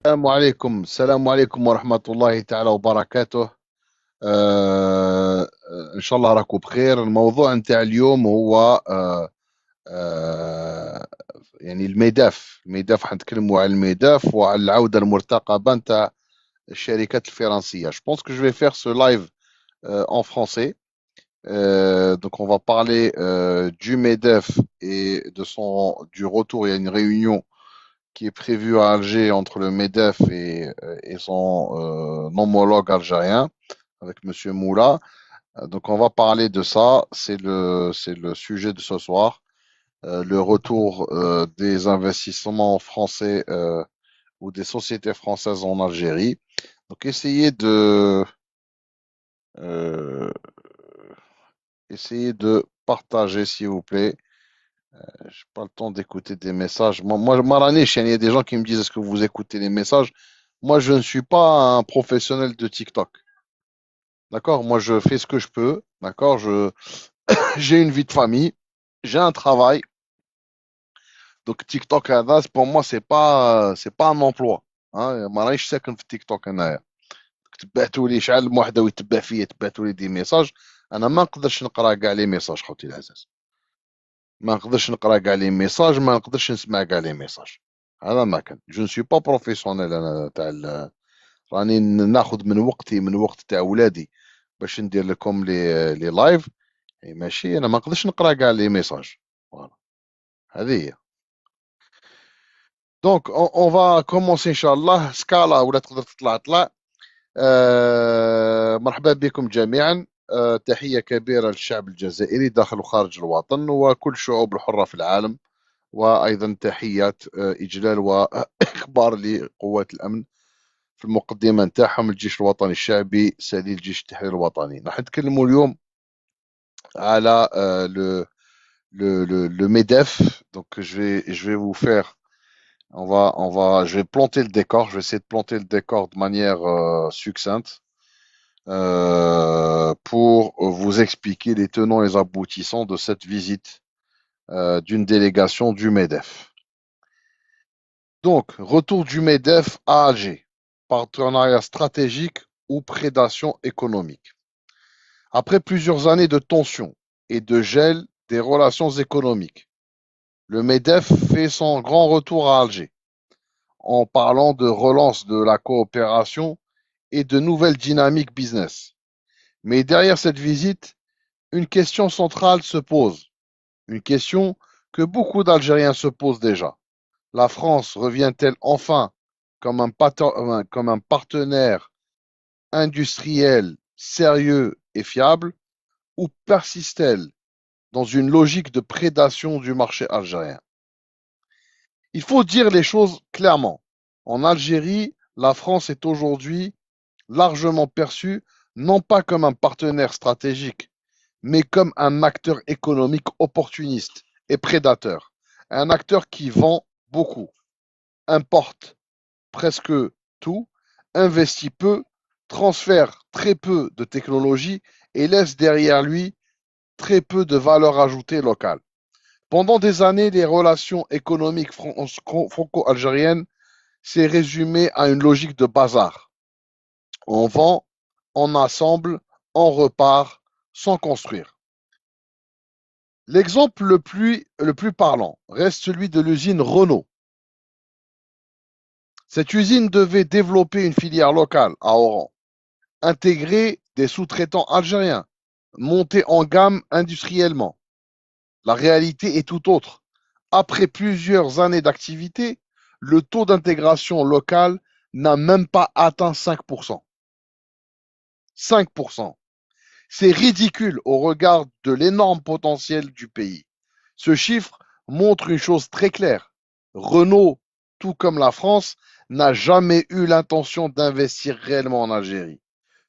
السلام عليكم ورحمة الله تعالى وبركاته. إن شاء الله راكم بخير. الموضوع نتاع اليوم هو آه يعني الميداف حنتكلموا على الميداف وعلى العودة المرتقبة نتاع الشركات الفرنسية. Je pense que je vais faire ce live en français. Donc on va parler du MEDEF et du retour. Il y a une réunion qui est prévu à Alger entre le MEDEF et son homologue algérien avec Monsieur Moula. Donc on va parler de ça, c'est le sujet de ce soir. Le retour des investissements français ou des sociétés françaises en Algérie. Donc euh, essayez de partager s'il vous plaît. J'ai pas le temps d'écouter des messages. Maraniche, il y a des gens qui me disent est-ce que vous écoutez les messages? Moi, je ne suis pas un professionnel de TikTok. D'accord? Moi, je fais ce que je peux. D'accord? J'ai une vie de famille. J'ai un travail. Donc, TikTok, pour moi, c'est pas un emploi. hein. مانيش ساكن في تيك توك انايا تبعتوا لي شحال من وحده ويتبع فيا تبعتوا لي دي ميساج. انا ما نقدرش نقرا كاع لي ميساج خوتي العزاز. ما نقدرش نقرا كاع لي ميساج، ما نقدرش نسمع كاع لي ميساج. هذا ما كان جو نسوي با بروفيسيونيل انا تاع راني ناخذ من وقتي من وقت تاع ولادي باش ندير لكم لي لايف. ماشي انا ما نقدرش نقرا كاع لي ميساج. فوالا هذه هي. دونك اون فا كومونسي ان شاء الله سكالا ولا تقدر تطلع طلع. مرحبا بكم جميعا. تحية كبيرة للشعب الجزائري داخل وخارج الوطن وكل الشعوب الحرة في العالم. وأيضا تحيات إجلال وإخبار لقوات الأمن في المقدمة نتاعهم الجيش الوطني الشعبي سليل جيش التحرير الوطني. راح نتكلموا اليوم على le MEDEF. Donc je vais vous faire, je vais planter le décor. Je vais essayer de planter le décor de manière succincte pour vous expliquer les tenants et les aboutissants de cette visite d'une délégation du MEDEF. Donc, retour du MEDEF à Alger, partenariat stratégique ou prédation économique. Après plusieurs années de tensions et de gel des relations économiques, le MEDEF fait son grand retour à Alger en parlant de relance de la coopération et de nouvelles dynamiques business. Mais derrière cette visite, une question centrale se pose, une question que beaucoup d'Algériens se posent déjà. La France revient-elle enfin comme un partenaire industriel sérieux et fiable ou persiste-t-elle dans une logique de prédation du marché algérien? Il faut dire les choses clairement. En Algérie, la France est aujourd'hui largement perçue non pas comme un partenaire stratégique, mais comme un acteur économique opportuniste et prédateur. Un acteur qui vend beaucoup, importe presque tout, investit peu, transfère très peu de technologie et laisse derrière lui très peu de valeur ajoutée locale. Pendant des années, les relations économiques franco-algériennes s'est résumé à une logique de bazar. On vend, on assemble, on repart sans construire. L'exemple le plus parlant reste celui de l'usine Renault. Cette usine devait développer une filière locale à Oran, intégrer des sous-traitants algériens, monter en gamme industriellement. La réalité est tout autre. Après plusieurs années d'activité, le taux d'intégration locale n'a même pas atteint 5%. 5%. C'est ridicule au regard de l'énorme potentiel du pays. Ce chiffre montre une chose très claire. Renault, tout comme la France, n'a jamais eu l'intention d'investir réellement en Algérie.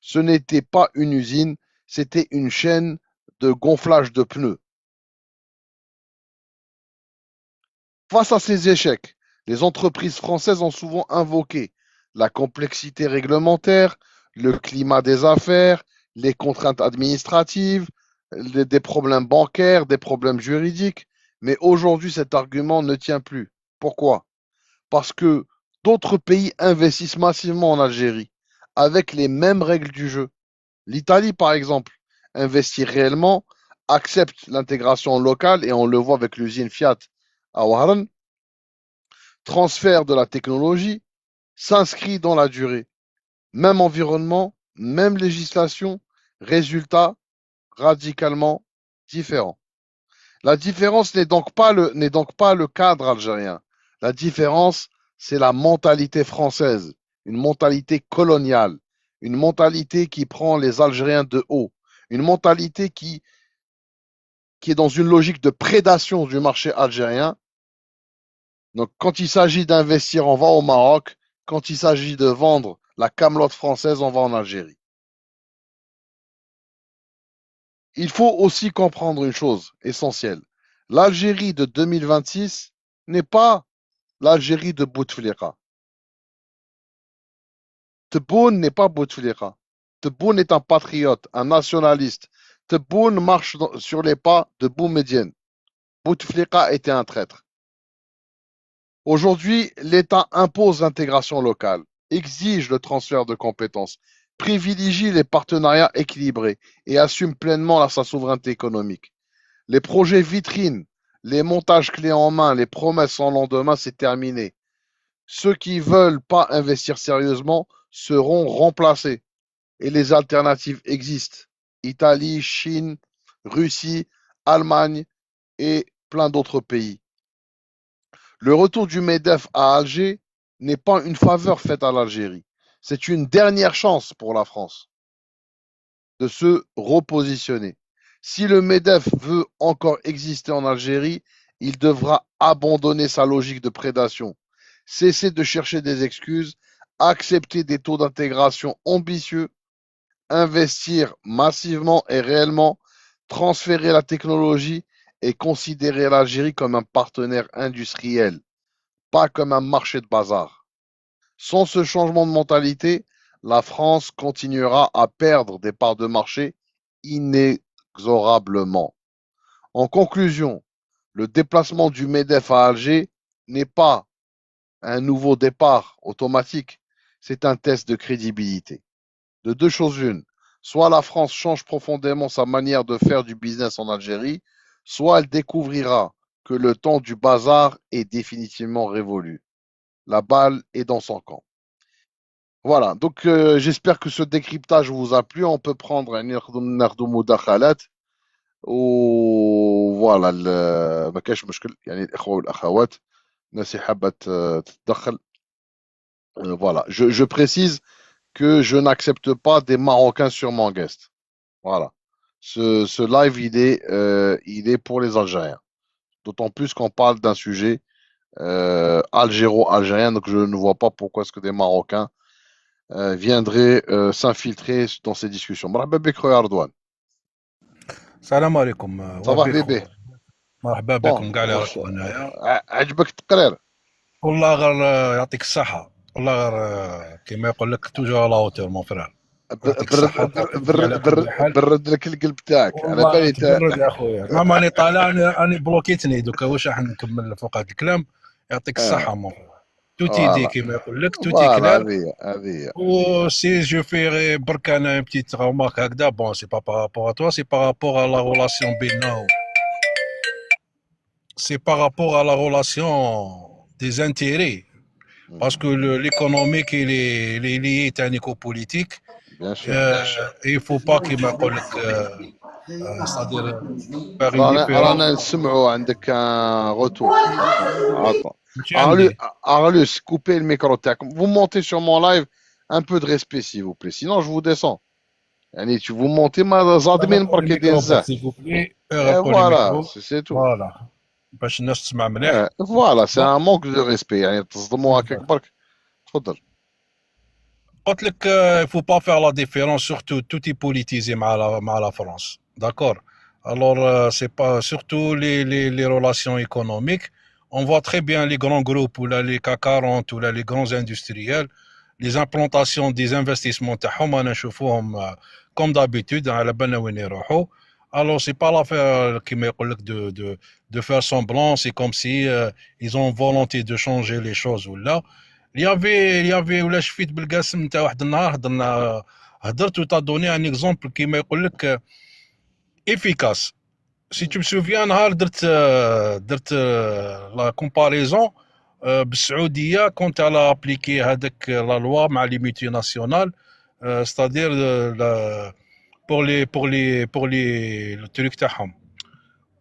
Ce n'était pas une usine, c'était une chaîne de gonflage de pneus. Face à ces échecs, les entreprises françaises ont souvent invoqué la complexité réglementaire, le climat des affaires, les contraintes administratives, des problèmes bancaires, des problèmes juridiques. Mais aujourd'hui, cet argument ne tient plus. Pourquoi? Parce que D'autres pays investissent massivement en Algérie, avec les mêmes règles du jeu. L'Italie, par exemple, investit réellement, accepte l'intégration locale, et on le voit avec l'usine Fiat à Oran, transfert de la technologie, s'inscrit dans la durée. Même environnement, même législation, résultat radicalement différent. La différence n'est donc pas le cadre algérien. La différence, c'est la mentalité française, une mentalité coloniale, une mentalité qui prend les Algériens de haut, une mentalité qui est dans une logique de prédation du marché algérien. Donc, quand il s'agit d'investir, on va au Maroc. Quand il s'agit de vendre la camelote française, on va en Algérie. Il faut aussi comprendre une chose essentielle. L'Algérie de 2026 n'est pas l'Algérie de Bouteflika. Tebboune n'est pas Bouteflika. Tebboune est un patriote, un nationaliste. Tebboune marche sur les pas de Boumedienne. Bouteflika était un traître. Aujourd'hui, l'État impose l'intégration locale, exige le transfert de compétences, privilégie les partenariats équilibrés et assume pleinement sa souveraineté économique. Les projets vitrines, les montages clés en main, les promesses sans lendemain, c'est terminé. Ceux qui ne veulent pas investir sérieusement seront remplacés et les alternatives existent. Italie, Chine, Russie, Allemagne et plein d'autres pays. Le retour du MEDEF à Alger n'est pas une faveur faite à l'Algérie. C'est une dernière chance pour la France de se repositionner. Si le MEDEF veut encore exister en Algérie, il devra abandonner sa logique de prédation, cesser de chercher des excuses, accepter des taux d'intégration ambitieux, investir massivement et réellement, transférer la technologie et considérer l'Algérie comme un partenaire industriel, pas comme un marché de bazar. Sans ce changement de mentalité, la France continuera à perdre des parts de marché inexorablement. En conclusion, le déplacement du MEDEF à Alger n'est pas un nouveau départ automatique, c'est un test de crédibilité. De deux choses l'une, soit la France change profondément sa manière de faire du business en Algérie, soit elle découvrira que le temps du bazar est définitivement révolu. La balle est dans son camp. Voilà, donc j'espère que ce décryptage vous a plu. On peut prendre un ناخذ مداخلات وفوالا ما كاينش مشكل يعني الاخوه والاخوات الناس اللي حابه تتدخل. Voilà, je précise que je n'accepte pas des Marocains sur mon guest. Voilà. Ce live, il est pour les Algériens. D'autant plus qu'on parle d'un sujet algéro-algérien, donc je ne vois pas pourquoi est-ce que des Marocains viendraient s'infiltrer dans ces discussions. مرحبا بك خويا رضوان. السلام عليكم صباح وبك بيبي. خويا مرحبا بكم بون كاع اللي واش راكم هنايا عجبك التقرير؟ والله غير يعطيك الصحة والله غير كيما يقول لك توجو على هوتور مون فرير يعطيك الصحة تعطيك على كل حال برد لك القلب تاعك على والله بالي تبرد يا خويا ما ماني طالع اني بلوكيتني دوكا واش راح نكمل فوق هذا الكلام يعطيك الصحة مون فرير توتي دي فوالا كيما يقول لك توتي فوالا كلار هذه و سي جو في برك انا ان بتيت رومارك هكذا بون سي با بارابور ا توا سي بارابور ا لا رولاسيون بيننا c'est par rapport à la relation des intérêts. Parce que l'économique, il est lié au politique. bien sûr. Il ne faut pas qu'il m'appelle, c'est-à-dire faire une différence. رانا نسمعوا عندك ان روتور. عطا ماشي عندي. Arlus, coupez le micro تاعكم. Vous montez sur mon live un peu de respect s'il vous plaît. Sinon je vous descends. يعني vous montez ما زادمين ريبون برك يدين الميكرو الزاح. s'il vous plaît. ريبون Voilà, الميكرو. c'est tout. Voilà. باش الناس تسمع مليح. Voilà, c'est Bon. un manque de respect. يعني تصدموا هكاك برك. تفضل. قلت لك il faut pas faire la différence surtout tout est politisé مع la France. D'accord. Alors c'est pas surtout les relations économiques. On voit très bien les grands groupes ou là les CAC 40 ou là les grands industriels, les implantations des investissements تاعهم انا نشوفوهم comme d'habitude على بالنا وين يروحوا. Alors c'est pas l'affaire qui يقول لك de faire semblant, c'est comme si ils ont volonté de changer les choses ou là. il y avait ولا شفيت بالقاسم نتاع واحد النهار هدرت وتا دوني ان اكزومبل كيما يقول لك efficace. Si tu me souviens نهار درت لا كومباريزون بالسعوديه كنت على ابليكي هذاك لا لوا مع لي ميتي ناسيونال ستادير pour les le truc تاعهم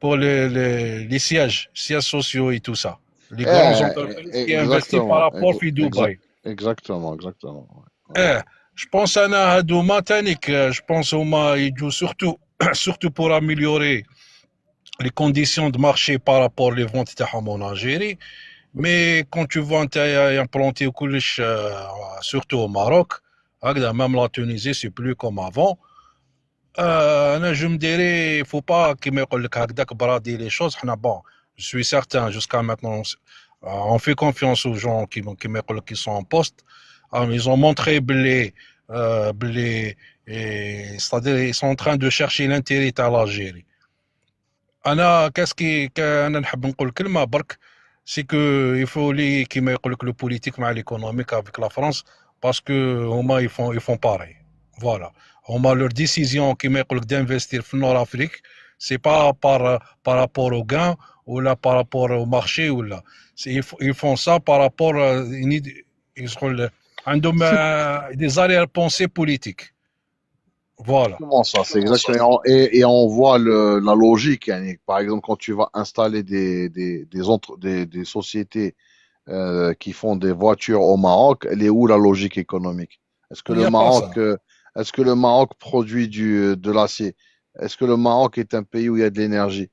pour les sièges sociaux et tout ça. Les grandes entreprises qui investissent par Exactement, rapport à Dubaï. exactement, exactement. Ouais, ouais. Eh, je pense à Hadouma Tanik, je pense au Maïdjou surtout, surtout pour améliorer les conditions de marché par rapport aux ventes en Algérie. Mais quand tu vois un implanté au coulish, surtout au Maroc, même la Tunisie, c'est plus comme avant. Je me dirais, il ne faut pas qu'il me dise brader les choses. Bon, je suis certain, jusqu'à maintenant, on fait confiance aux gens qui sont en poste. Ils ont montré c'est-à-dire ils sont en train de chercher l'intérêt à l'Algérie. أنا نحب نقول كلمة برك c'est que il faut les كيما يقول لك le politique مع l'économique avec la France parce que هما ils font pareil. Voilà. هما leur décision كيما يقول لك d'investir في النور Afrique c'est pas par rapport au gain ou là par rapport au marché ou là ils font ça par rapport ils عندهم des arrière-pensées politiques. Voilà. Comment ça? C'est exactement. Et on voit la logique, Yannick. Par exemple, quand tu vas installer des sociétés qui font des voitures au Maroc, elle est où la logique économique? Est-ce que Il n'y le a pas Maroc, ça. est-ce que le Maroc produit de l'acier? Est-ce que le Maroc est un pays où il y a de l'énergie?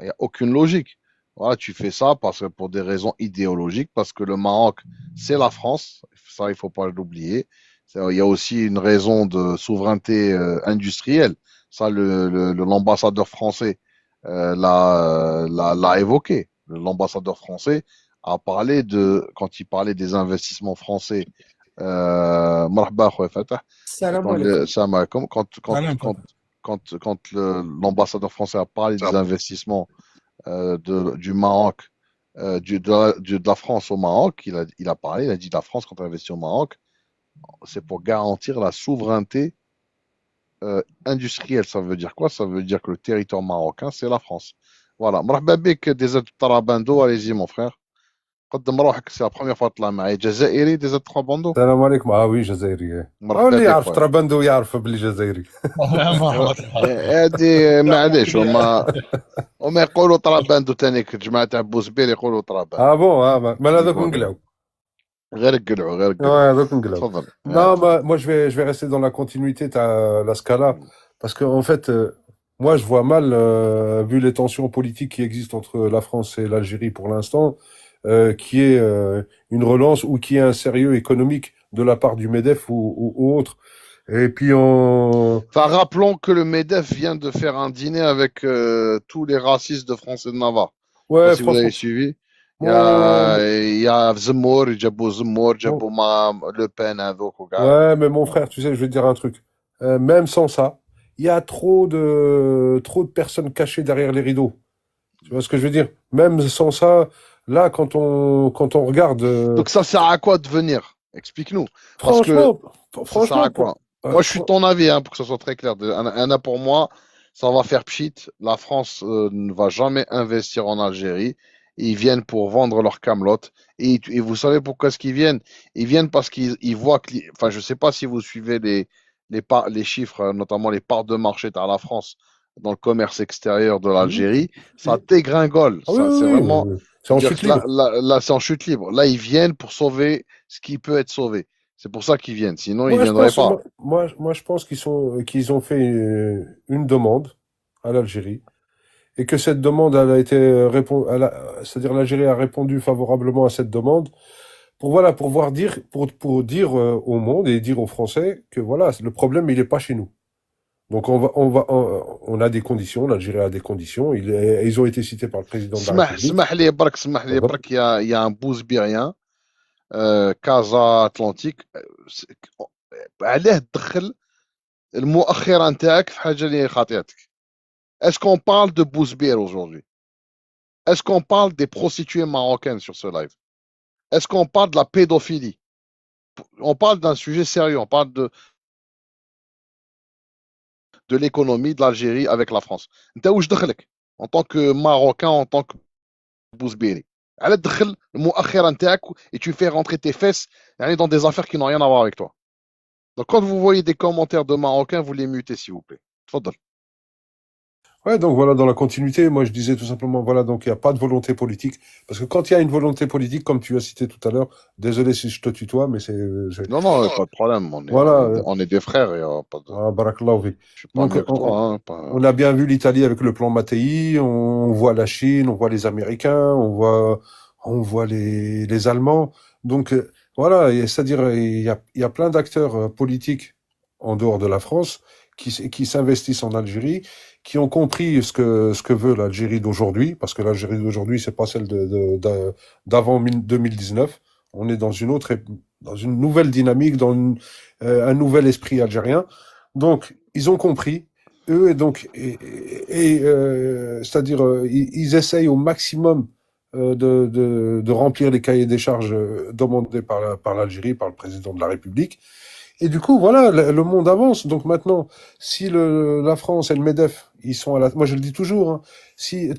Il n'y a aucune logique. Voilà, tu fais ça parce que pour des raisons idéologiques, parce que le Maroc, c'est la France. Ça, il faut pas l'oublier. Il y a aussi une raison de souveraineté industrielle. Ça, l'ambassadeur français l'a évoqué. L'ambassadeur français a parlé quand il parlait des investissements français. مرحبا أخوي فتح. السلام Quand عليكم. السلام عليكم. Alain, pardon. Quand l'ambassadeur français a parlé des investissements du Maroc, de la France au Maroc, il a parlé, il a dit la France quand elle investit au Maroc, c'est pour garantir la souveraineté industrielle. Ça veut dire quoi? Ça veut dire que le territoire marocain, c'est la France. Voilà. مرحبا بك ديزاد طرابندو. Allez-y mon frère. قدم روحك. C'est la première fois تطلع معي. جزائري ديزاد طرابندو. السلام عليكم. وي جزائري. مرحبا اللي بك يعرف خويا. طرابندو يعرف بلي جزائري. هادي معليش هما يقولوا طرابندو تانيك جماعة تاع بوزبير يقولوا طرابندو. بون مال هذوك نقلعوا. غير قلعوا غير Ouais, قلعوا. هذوك نقلعوا. تفضل. Non, moi je vais rester dans la continuité de la Scala parce que en fait moi je vois mal vu les tensions politiques qui existent entre la France et l'Algérie pour l'instant qui est une relance ou qui est un sérieux économique de la part du MEDEF ou autre. Et puis Enfin, rappelons que le MEDEF vient de faire un dîner avec tous les racistes de France et de Navarre. Je sais ouais, pas si vous avez franchement suivi. bon, Il y a Zemmour, جابوا Le Pen, هذوك وكاع. ouais, mais mon frère, tu sais, je vais te dire un truc. Même sans ça, il y a trop de personnes cachées derrière les rideaux. Tu vois ce que je veux dire? Même sans ça, là, quand on regarde, Donc ça sert à quoi de venir? Explique-nous. Parce que ça sert à quoi? Moi, je suis de ton avis, hein, pour que ce soit très clair. Un pour moi, ça va faire pchit. La France ne va jamais investir en Algérie. Ils viennent pour vendre leur camelote. Et vous savez pourquoi est-ce qu'ils viennent? Ils viennent parce qu'ils voient que, enfin, je sais pas si vous suivez les chiffres, notamment les parts de marché à la France dans le commerce extérieur de l'Algérie, ça dégringole. Ah oui, Ça, oui, c'est oui, vraiment, c'est en dire chute que là, libre. là, c'est en chute libre. Là, ils viennent pour sauver ce qui peut être sauvé. C'est pour ça qu'ils viennent. Sinon, ils Moi, je viendraient pense, pas. moi, je pense qu'ils ont fait une demande à l'Algérie et que cette demande, elle a été c'est-à-dire l'Algérie a répondu favorablement à cette demande pour pour dire au monde et dire aux Français que voilà, le problème, il est pas chez nous. Donc on a des conditions, l'Algérie a des conditions, ils ont été cités par le président de la République. اسمح لي برك il y a un bousbérien كازا اتلانتيك علاه تدخل المؤخره نتاعك في حاجه اللي خاطئتك. Est-ce qu'on parle de Bousbir aujourd'hui? Est-ce qu'on parle des prostituées marocaines sur ce live? Est-ce qu'on parle de la pédophilie? On parle d'un sujet sérieux, on parle de l'économie de l'Algérie avec la France. انت واش دخلك en tant que Marocain, en tant que Bouzbiri. على تدخل المؤخرة نتاعك et tu fais rentrer tes fesses يعني dans des affaires qui n'ont rien à voir avec toi. Donc quand vous voyez des commentaires de Marocains, vous les mutez s'il vous plaît. تفضل. Ouais, donc voilà, dans la continuité, moi je disais tout simplement, voilà, donc il n'y a pas de volonté politique. Parce que quand il y a une volonté politique, comme tu as cité tout à l'heure, désolé si je te tutoie, mais Non, non, pas de problème. voilà, On est des frères. Il y a pas de... barakallahu fik. Je suis pas Donc mieux que toi. Hein, pas... on a bien vu l'Italie avec le plan Mattei, on voit la Chine, on voit les Américains, on voit les Allemands. Donc voilà, c'est-à-dire il y a plein d'acteurs politiques en dehors de la France qui s'investissent en Algérie, qui ont compris ce que veut l'Algérie d'aujourd'hui, parce que l'Algérie d'aujourd'hui, c'est pas celle d'avant 2019. On est dans dans une nouvelle dynamique, un nouvel esprit algérien. Donc, ils ont compris, eux, et donc, c'est-à-dire, ils essayent au maximum de remplir les cahiers des charges demandés par l'Algérie, par le président de la République. Et du coup, voilà, le monde avance. Donc maintenant, si la France et le MEDEF, ils sont moi je le dis toujours, hein, si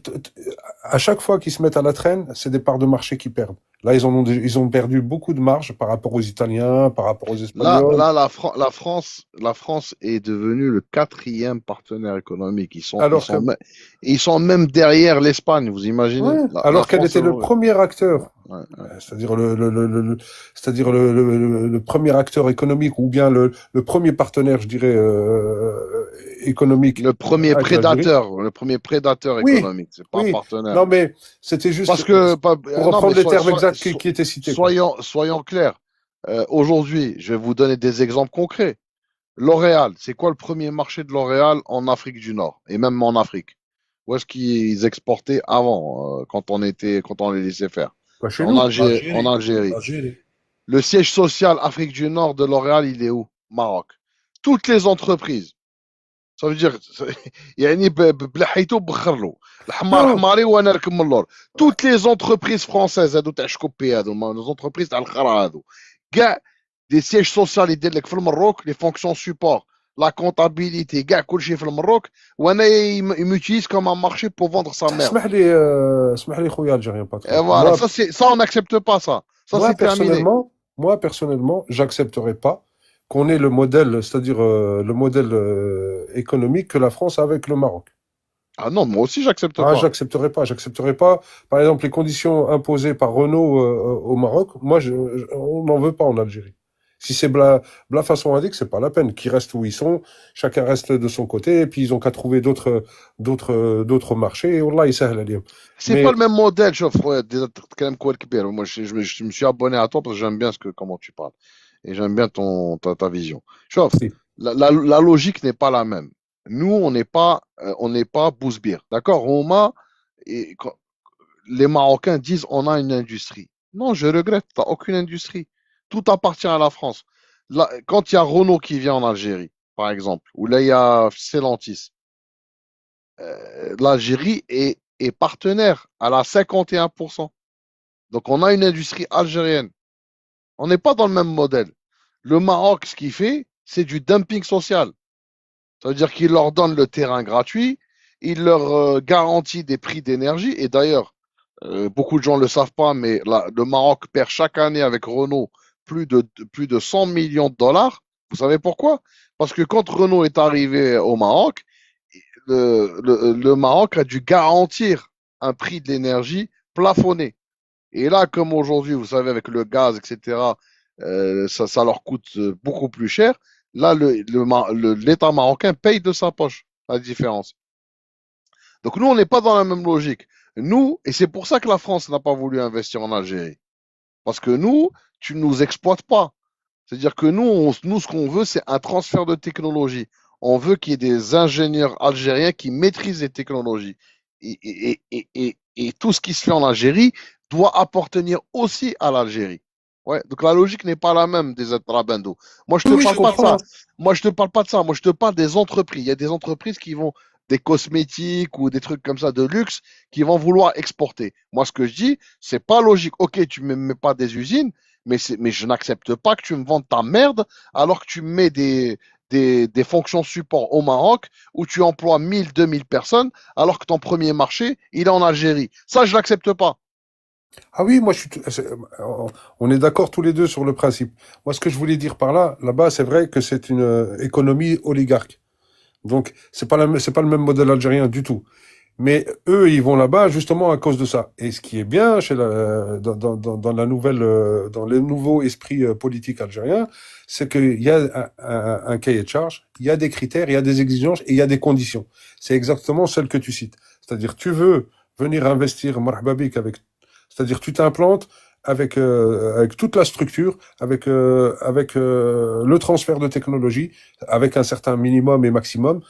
à chaque fois qu'ils se mettent à la traîne, c'est des parts de marché qui perdent. Là, ils ont perdu beaucoup de marge par rapport aux Italiens, par rapport aux Espagnols. Là la France est devenue le quatrième partenaire économique. Alors que, Ils sont même derrière l'Espagne, vous imaginez? ouais, alors qu'elle était le premier acteur. Ouais, ouais. C'est-à-dire le premier acteur économique ou bien le premier partenaire, je dirais, économique. Le premier prédateur économique, c'est pas un partenaire. Non, mais c'était juste parce que, pour reprendre les termes exacts qui étaient cités. Soyons clairs. Aujourd'hui, je vais vous donner des exemples concrets. L'Oréal, c'est quoi le premier marché de L'Oréal en Afrique du Nord et même en Afrique? Où est-ce qu'ils exportaient avant, quand on les laissait faire? En Algérie. Le siège social Afrique du Nord de L'Oréal, il est où? Maroc. Toutes les entreprises. Ça veut dire, toutes les entreprises françaises, les entreprises des sièges sociaux, les fonctions support, la comptabilité, ils m'utilisent comme un marché pour vendre sa merde. Voilà, ça, on n'accepte pas ça. Ça, c'est terminé. Moi, personnellement, j'accepterai pas qu'on ait le modèle, c'est-à-dire le modèle économique que la France a avec le Maroc. Ah non, moi aussi, j'accepte pas. J'accepterai pas. Par exemple, les conditions imposées par Renault au Maroc, moi, on n'en veut pas en Algérie. Si c'est bla façon indique, c'est pas la peine. Qu'ils restent où ils sont, chacun reste de son côté, et puis ils ont qu'à trouver d'autres marchés, et wallah, c'est pas le même modèle, moi, je me suis abonné à toi parce que j'aime bien comment tu parles. Et j'aime bien ta vision. La logique n'est pas la même. Nous, on n'est pas Bouzbir. D'accord? Les Marocains disent on a une industrie. Non, je regrette, tu n'as aucune industrie. Tout appartient à la France. Là, quand il y a Renault qui vient en Algérie, par exemple, ou là il y a Stellantis, l'Algérie est partenaire à la 51%. Donc on a une industrie algérienne. On n'est pas dans le même modèle. Le Maroc, ce qu'il fait, c'est du dumping social. Ça veut dire qu'il leur donne le terrain gratuit, il leur garantit des prix d'énergie. Et d'ailleurs, beaucoup de gens ne le savent pas, mais le Maroc perd chaque année avec Renault plus de 100 millions de dollars. Vous savez pourquoi? Parce que quand Renault est arrivé au Maroc, le Maroc a dû garantir un prix de l'énergie plafonné. Et là, comme aujourd'hui, vous savez, avec le gaz, etc., ça leur coûte beaucoup plus cher. Là, l'État marocain paye de sa poche la différence. Donc nous, on n'est pas dans la même logique. Nous, et c'est pour ça que la France n'a pas voulu investir en Algérie. Parce que nous, tu ne nous exploites pas. C'est-à-dire que nous, ce qu'on veut, c'est un transfert de technologie. On veut qu'il y ait des ingénieurs algériens qui maîtrisent les technologies. Et tout ce qui se fait en Algérie doit appartenir aussi à l'Algérie. Ouais, donc la logique n'est pas la même des Atrabendo. Moi, je te parle pas de ça. Moi, je te parle pas de ça. Moi, je te parle des entreprises. Il y a des entreprises qui vont des cosmétiques ou des trucs comme ça de luxe qui vont vouloir exporter. Moi, ce que je dis, c'est pas logique. Ok, tu me mets pas des usines, mais je n'accepte pas que tu me vendes ta merde alors que tu me mets des fonctions support au Maroc où tu emploies 1000, 2000 personnes alors que ton premier marché, il est en Algérie. Ça, je l'accepte pas. Ah oui, moi, on est d'accord tous les deux sur le principe. Moi, ce que je voulais dire par là, là-bas, c'est vrai que c'est une économie oligarque. Donc, c'est pas le même modèle algérien du tout. Mais eux, ils vont là-bas justement à cause de ça. Et ce qui est bien dans la nouvelle, dans le nouveau esprit politique algérien, c'est qu'il y a un cahier de charge, il y a des critères, il y a des exigences et il y a des conditions. C'est exactement celle que tu cites. C'est-à-dire, tu veux venir investir marhaba bik c'est-à-dire, tu t'implantes avec toute la structure, avec le transfert de technologie, avec un certain minimum et maximum.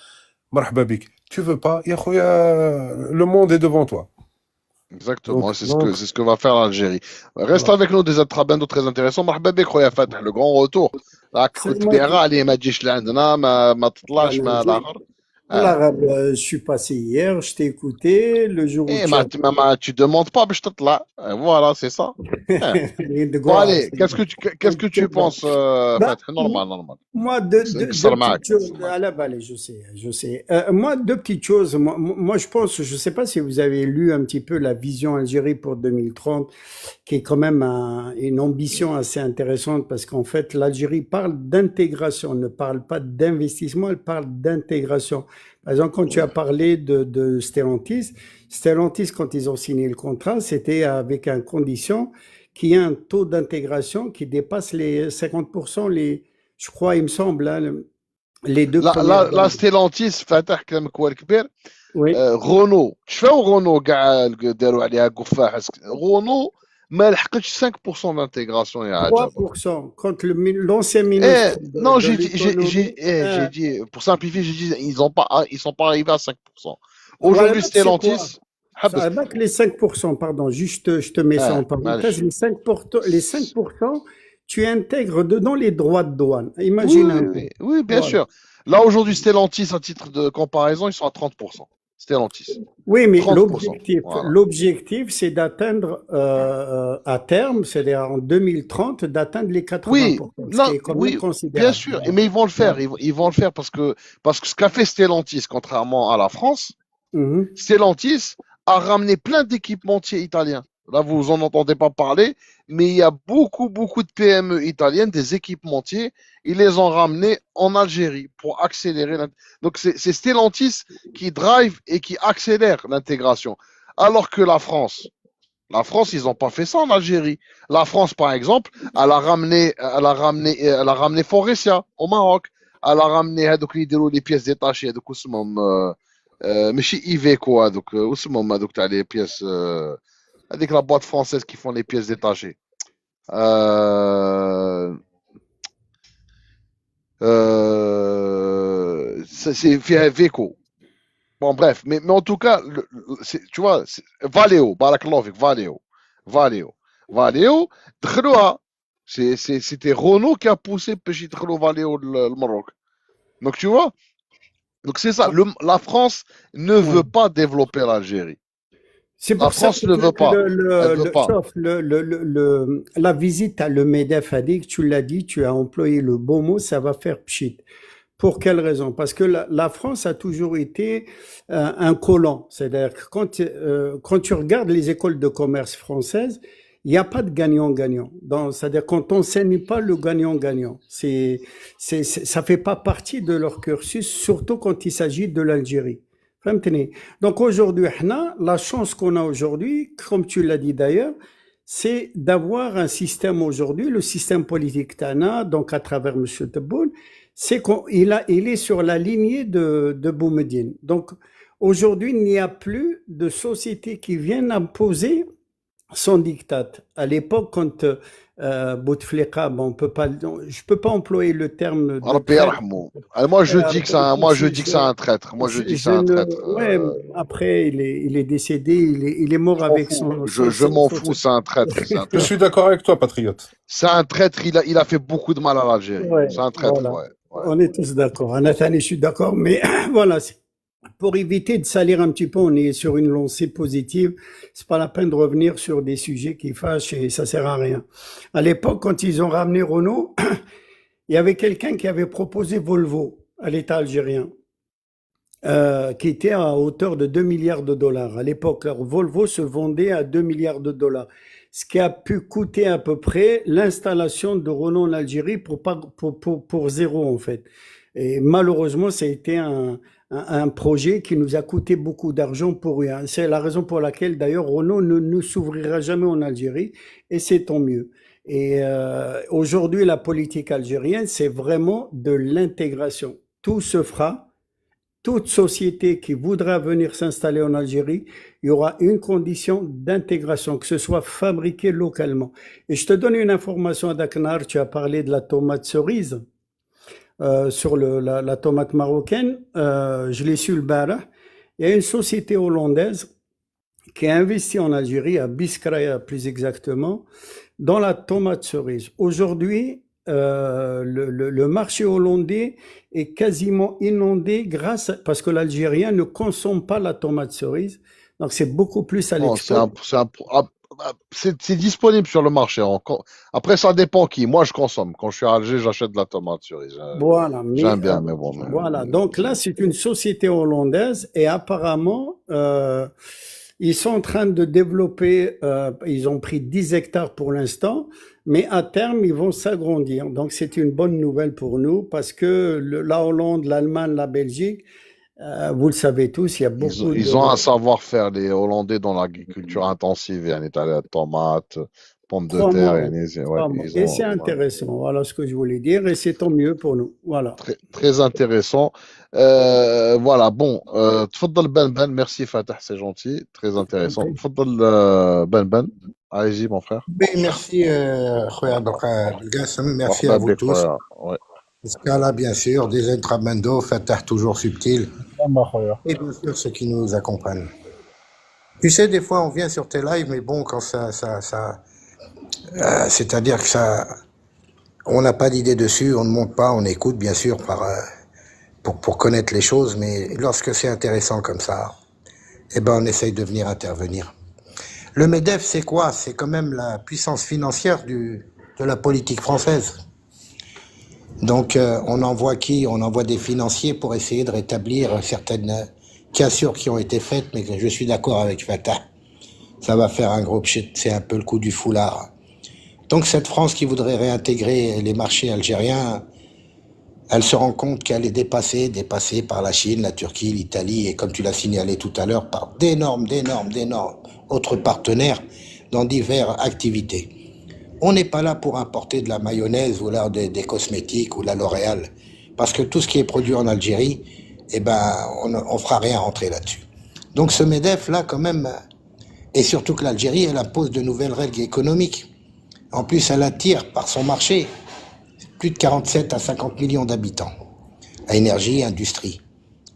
Marhaba bik. Tu veux pas, ya khoya, le monde est devant toi. Exactement, Donc, c'est ce que va faire l'Algérie. Reste voilà. avec nous des attrabendo très intéressants. مرحبا بك خويا فتح, le grand retour. راك C'est قلت moi لي qui. غالي ما تجيش لعندنا ما تطلعش Voilà, ما الاخر. اه. l'arabe, je suis passé hier, je t'ai écouté. Le jour où Et tu as tu demandes pas باش تطلع. Voilà, c'est ça. Eh. de Bon gloire, allez, qu'est-ce que tu penses Bah, Fatح? Normal, normal. moi, نكسر deux معاك petites choses. نكسر معاك. À la balle, je sais, je sais. Moi, deux petites choses. Moi, je pense, je ne sais pas si vous avez lu un petit peu la vision Algérie pour 2030, qui est quand même une ambition assez intéressante parce qu'en fait, l'Algérie parle d'intégration, ne parle pas d'investissement, elle parle d'intégration. Par exemple, quand tu as parlé de Stellantis, Stellantis, quand ils ont signé le contrat, c'était avec une condition qu'il y ait un taux d'intégration qui dépasse les 50%, je crois, il me semble, hein, les deux premières La années. Stellantis فاتح كلامك هو الكبير. Oui, غونو شفاو غونو كاع داروا عليها قفاح. غونو ما لحقتش 5% d'intégration يا عجب. 3%. Quand l'ancien Eh, ministre non, de l'économie, j'ai dit, pour simplifier, j'ai dit, ils sont pas arrivés à 5%. voilà, Aujourd'hui, donc c'est quoi? Stellantis, حبس. Avec les 5%, pardon, juste je te mets ça en parenthèse, معلش. les 5%, tu intègres dedans les droits de douane. Oui, Imagine oui, un peu. oui, oui, bien Voilà. sûr. Là, aujourd'hui, Stellantis, à titre de comparaison, ils sont à 30%. Stellantis. Oui, mais 30%. Voilà. l'objectif, c'est d'atteindre à terme, c'est-à-dire en 2030, d'atteindre les 80%, Oui, ce qui non, est quand même oui, bien considérable. sûr. Mais ils vont le faire. Voilà. Ils vont le faire parce que ce qu'a fait Stellantis, contrairement à la France, Mhm. Stellantis a ramené plein d'équipementiers italiens. Là, vous en entendez pas parler, mais il y a beaucoup, beaucoup de PME italiennes, des équipementiers, ils les ont ramenés en Algérie pour accélérer. Donc, c'est Stellantis qui drive et qui accélère l'intégration. Alors que la France, ils n'ont pas fait ça en Algérie. La France, par exemple, elle a ramené Forestia au Maroc. Elle a ramené les pièces détachées, ماشي ايفيكو هذوك واسمهم هذوك تاع لي بياس هذيك لا بواط فرونسيز كي فون لي بياس ديتاشي سي فيها فيكو bon bref mais en tout cas tu vois Valeo بارك الله فيك Valeo دخلوها c'était Renault qui a poussé باش يدخلوا Valeo le Maroc donc tu vois. Donc c'est ça, la France ne veut Ouais. pas développer l'Algérie. C'est La pour ça France ne veut pas. Elle veut pas. sauf la visite à le MEDEF a dit que tu l'as dit, tu as employé le bon mot, ça va faire pchit. Pour quelle raison? Parce que la France a toujours été un colon. C'est-à-dire que quand tu regardes les écoles de commerce françaises, il n'y a pas de gagnant-gagnant. C'est-à-dire qu'on t'enseigne pas le gagnant-gagnant. Ça fait pas partie de leur cursus, surtout quand il s'agit de l'Algérie. فهمتني. Donc aujourd'hui, la chance qu'on a aujourd'hui, comme tu l'as dit d'ailleurs, c'est d'avoir un système aujourd'hui, le système politique Tana, donc à travers M. Tebboune, c'est il est sur la lignée de Boumediene. Donc aujourd'hui, il n'y a plus de société qui viennent imposer son diktat. À l'époque, quand Bouteflika, bon, je peux pas employer le terme de ربي traître. يرحمه. Moi je dis que c'est un traître. Moi je dis que c'est un traître. Ouais, après, il est décédé, il est mort Je m'en avec fous. Je m'en fous, c'est un traître. C'est un Je traître. suis d'accord avec toi, patriote. C'est un traître, il a fait beaucoup de mal à l'Algérie. Ouais, C'est un traître, voilà. ouais. On est tous d'accord. Anathani, je suis d'accord, mais voilà. pour éviter de salir un petit peu, on est sur une lancée positive. C'est pas la peine de revenir sur des sujets qui fâchent et ça sert à rien. À l'époque, quand ils ont ramené Renault, il y avait quelqu'un qui avait proposé Volvo à l'État algérien, qui était à hauteur de 2 milliards de dollars. À l'époque, alors, Volvo se vendait à 2 milliards de dollars, ce qui a pu coûter à peu près l'installation de Renault en Algérie pour zéro en fait. Et malheureusement, ça a été un projet qui nous a coûté beaucoup d'argent pour rien. C'est la raison pour laquelle d'ailleurs Renault ne s'ouvrira jamais en Algérie et c'est tant mieux. Et aujourd'hui, la politique algérienne, c'est vraiment de l'intégration. Tout se fera. Toute société qui voudra venir s'installer en Algérie, il y aura une condition d'intégration, que ce soit fabriqué localement. Et je te donne une information à Dakar, tu as parlé de la tomate cerise, sur la tomate marocaine, je l'ai su le bara. Il y a une société hollandaise qui a investi en Algérie, à Biskra plus exactement, dans la tomate cerise. Aujourd'hui, le marché hollandais est quasiment inondé parce que l'Algérien ne consomme pas la tomate cerise. Donc, c'est beaucoup plus à Non, l'export. c'est disponible sur le marché. Après, ça dépend qui. Moi, je consomme. Quand je suis à Alger, j'achète de la tomate cerise. Voilà, J'aime bien, mais bon. voilà. Donc là, c'est une société hollandaise et apparemment, ils sont en train de développer, ils ont pris 10 hectares pour l'instant, mais à terme, ils vont s'agrandir. Donc, c'est une bonne nouvelle pour nous parce que la Hollande, l'Allemagne, la Belgique, vous le savez tous, il y a beaucoup Ils ont un savoir-faire, les Hollandais, dans l'agriculture intensive. Il y a des tomates, pommes de terre. Ouais, et c'est intéressant. Voilà ce que je voulais dire et c'est tant mieux pour nous. Voilà. très, très intéressant. Voilà, bon. Tfaddal Ben Ben, merci Fatah, c'est gentil. Très intéressant. Tfaddal Ben Ben. Allez-y, mon frère. Oui, merci, Khoya Belgassem, merci à Marhaba vous bik, tous. ouais. Scala, bien sûr, Dizaine Trabendo, Fatah, toujours subtil, et bien sûr ceux qui nous accompagnent. Tu sais, des fois, on vient sur tes lives, mais bon, quand c'est-à-dire que on n'a pas d'idée dessus, on ne monte pas, on écoute, bien sûr, pour connaître les choses, mais lorsque c'est intéressant comme ça, eh ben, on essaye de venir intervenir. Le MEDEF, c'est quoi? C'est quand même la puissance financière de la politique française. Donc, on envoie qui? On envoie des financiers pour essayer de rétablir certaines cassures qui ont été faites, mais que je suis d'accord avec Fatah. Ça va faire un gros pchit, c'est un peu le coup du foulard. Donc, cette France qui voudrait réintégrer les marchés algériens, elle se rend compte qu'elle est dépassée par la Chine, la Turquie, l'Italie, et comme tu l'as signalé tout à l'heure, par d'énormes autres partenaires dans diverses activités. On n'est pas là pour importer de la mayonnaise ou là des cosmétiques ou la L'Oréal, parce que tout ce qui est produit en Algérie, eh ben, on fera rien rentrer là-dessus. Donc ce MEDEF là, quand même, et surtout que l'Algérie, elle impose de nouvelles règles économiques. En plus, elle attire par son marché plus de 47 à 50 millions d'habitants, à énergie, industrie.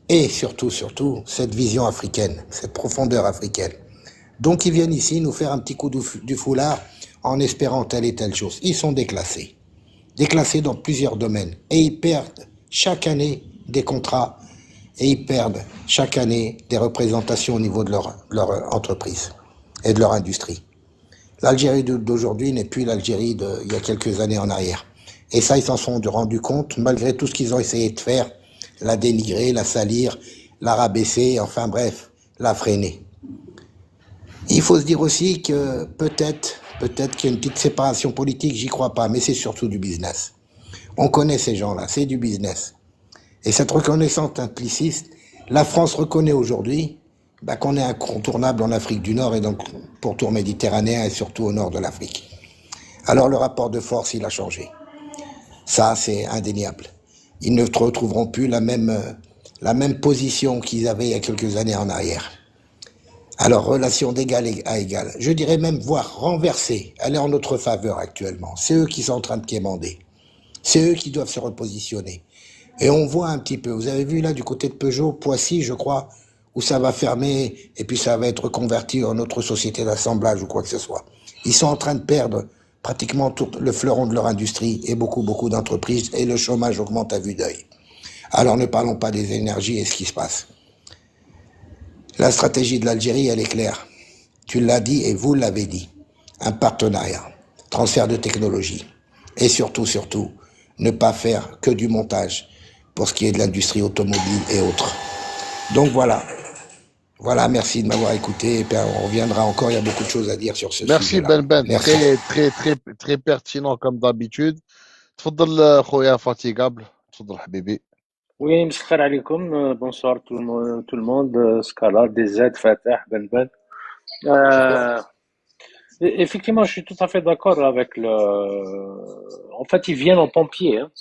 Et surtout, cette vision africaine, cette profondeur africaine. Donc ils viennent ici nous faire un petit coup du foulard en espérant telle et telle chose. Ils sont déclassés dans plusieurs domaines. Et ils perdent chaque année des contrats et ils perdent chaque année des représentations au niveau de leur entreprise et de leur industrie. L'Algérie d'aujourd'hui n'est plus l'Algérie d'il y a quelques années en arrière. Et ça, ils s'en sont rendus compte, malgré tout ce qu'ils ont essayé de faire, la dénigrer, la salir, la rabaisser, enfin bref, la freiner. Il faut se dire aussi que peut-être qu'il y a une petite séparation politique, j'y crois pas, mais c'est surtout du business. On connaît ces gens-là, c'est du business. Et cette reconnaissance implicite, la France reconnaît aujourd'hui qu'on est incontournable en Afrique du Nord et donc pourtour méditerranéen et surtout au nord de l'Afrique. Alors le rapport de force, il a changé. Ça, c'est indéniable. Ils ne retrouveront plus la même position qu'ils avaient il y a quelques années en arrière. Alors, relation d'égal à égal. Je dirais même voire renversée. Elle est en notre faveur actuellement. C'est eux qui sont en train de quémander. C'est eux qui doivent se repositionner. Et on voit un petit peu. Vous avez vu là du côté de Peugeot, Poissy, je crois, où ça va fermer et puis ça va être reconverti en autre société d'assemblage ou quoi que ce soit. Ils sont en train de perdre pratiquement tout le fleuron de leur industrie et beaucoup d'entreprises et le chômage augmente à vue d'œil. Alors ne parlons pas des énergies et ce qui se passe. La stratégie de l'Algérie, elle est claire. Tu l'as dit et vous l'avez dit. Un partenariat, transfert de technologie. Et surtout, surtout, ne pas faire que du montage pour ce qui est de l'industrie automobile et autres. Donc voilà. Voilà, merci de m'avoir écouté. Et puis on reviendra encore, il y a beaucoup de choses à dire sur ce Merci sujet-là. Ben. Merci. Très pertinent comme d'habitude. تفضل خويا fatigable. تفضل حبيبي. Oui, مسخر عليكم. Bonsoir tout le monde. Scala, DZ, Fatah, Ben. شكرا. Euh, Effectivement, je suis tout à fait d'accord avec le. En fait, ils viennent en pompier, hein.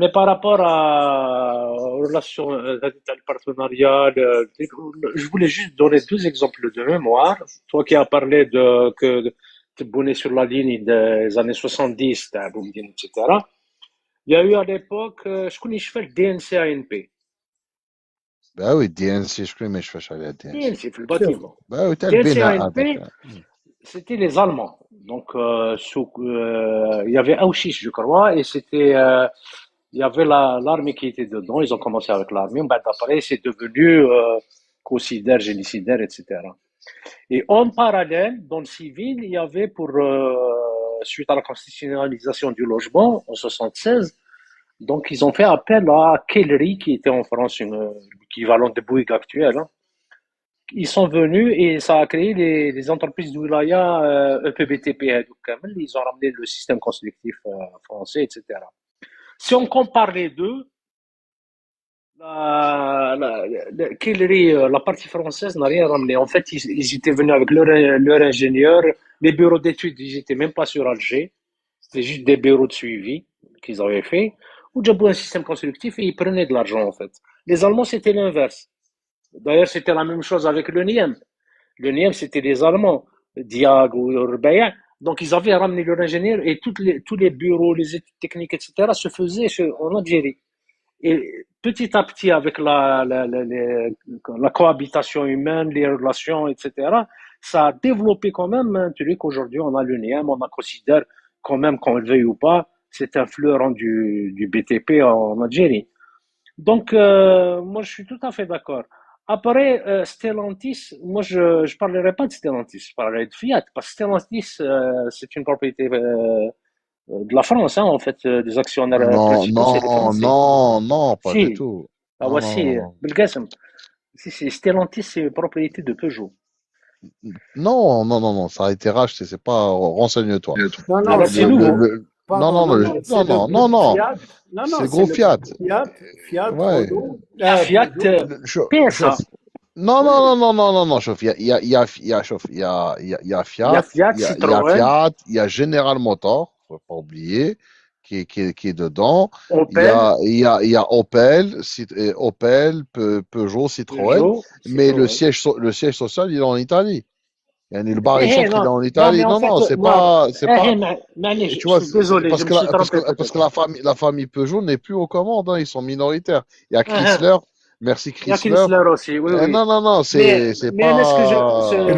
Mais par rapport aux relations, le partenariat, je voulais juste donner deux exemples de mémoire. Toi qui as parlé que tu es sur la ligne des années 70, t'as Boumdine, etc. Il y a eu à l'époque, je connais, je fais le DNC-ANP. bah oui DNC شكون ما يشفاش عليها DNC. DNC, في البâtiment. bah oui تاع البناء DNC-ANP, هذاك. c'était les Allemands. Donc, il y avait Auschwitz, je crois, et il y avait l'armée qui était dedans. Ils ont commencé avec l'armée. Ben, après, c'est devenu cocidaire, génicidaire, etc. Et en parallèle, dans le civil, il y avait suite à la constitutionnalisation du logement en 76, donc ils ont fait appel à Kellery, qui était en France l'équivalent de Bouygues actuel, hein. Ils sont venus et ça a créé les entreprises de wilaya EPBTP. Ils ont ramené le système constructif français, etc. Si on compare les deux, la partie française n'a rien ramené. En fait, ils étaient venus avec leur ingénieur. Les bureaux d'études, ils n'étaient même pas sur Alger. C'était juste des bureaux de suivi qu'ils avaient fait. Ou un système constructif et ils prenaient de l'argent, en fait. Les Allemands, c'était l'inverse. D'ailleurs, c'était la même chose avec le NIEM. Le NIEM, c'était les Allemands, Diag ou Urbaïa. Donc, ils avaient ramené leur ingénieur et tous les bureaux, les études techniques, etc., se faisaient en Algérie. Et petit à petit, avec la cohabitation humaine, les relations, etc., ça a développé quand même un truc. Aujourd'hui, on a le NIEM, on considère quand même, qu'on le veuille ou pas, c'est un fleuron du BTP en Algérie. Donc, moi, je suis tout à fait d'accord. Après, Stellantis, moi, je parlerai pas de Stellantis, je parlerai de Fiat, parce que Stellantis, c'est une propriété de la France, hein, en fait, des actionnaires principaux, c'est les Français. Non, pas du Si, tout. ah, voici, Belgasem. Si, Stellantis, c'est une propriété de Peugeot. Non, ça a été racheté, c'est pas. Renseigne-toi. Non, non, Alors, c'est nouveau. Non, Fiat. Non, c'est non, gros le Fiat. Fiat, Ouais. Renault, Fiat, PSA. Non, chauffe, chauffe, il y a Il y a Fiat, Fiat, il y a Citroën, Fiat, il y a General Motors, faut pas oublier, qui est dedans. Opel, Il y a Opel, Peugeot, Citroën, Peugeot, mais Citroën. le siège social, il est en Italie. Le bar et Eh, centre, il est non, en non, mais Italie. en Non, fait, c'est moi, pas. معليش, Tu je vois, suis désolé, je me suis trompé parce que peut-être. la famille Peugeot n'est plus aux commandes, hein, ils sont minoritaires. Il y a Ah, ah. Chrysler, merci Il y a Chrysler. Chrysler aussi, oui, oui. Non, Mais c'est est-ce que pas. Et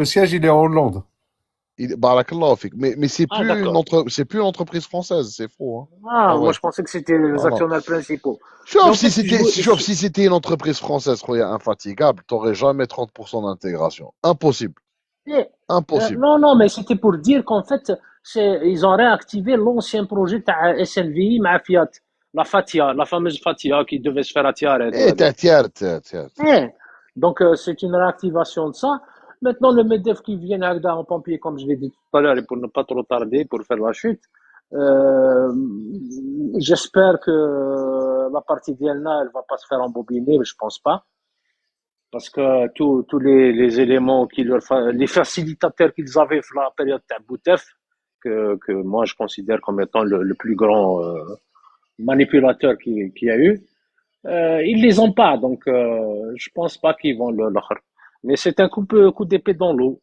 le siège, il est en Hollande. Barakallah fik. Mais Ah, d'accord. c'est plus une entreprise française, c'est faux, hein. Ah, Pas moi vrai. je pensais que c'était les Non. actionnaires principaux. Mais Sauf en fait, si c'était une entreprise française, croyez, infatigable, t'aurais jamais 30% d'intégration. Impossible. Impossible. non, mais c'était pour dire qu'en fait, ils ont réactivé l'ancien projet de SNVI مع Fiat. La Fatia, la fameuse Fatia qui devait se faire à Tiaret. Tiens. Donc, c'est une réactivation de ça. Maintenant, le MEDEF qui vient en pompier, comme je l'ai dit tout à l'heure, et pour ne pas trop tarder, pour faire la chute, euh, j'espère que la partie d'Elna, elle va pas se faire embobiner, mais je pense pas. Parce que tous les éléments, les facilitateurs qu'ils avaient dans la période de Boutef, que moi je considère comme étant le plus grand manipulateur qu'il y a eu, ils les ont pas, donc je pense pas qu'ils vont le leur. Mais c'est un coup d'épée dans l'eau.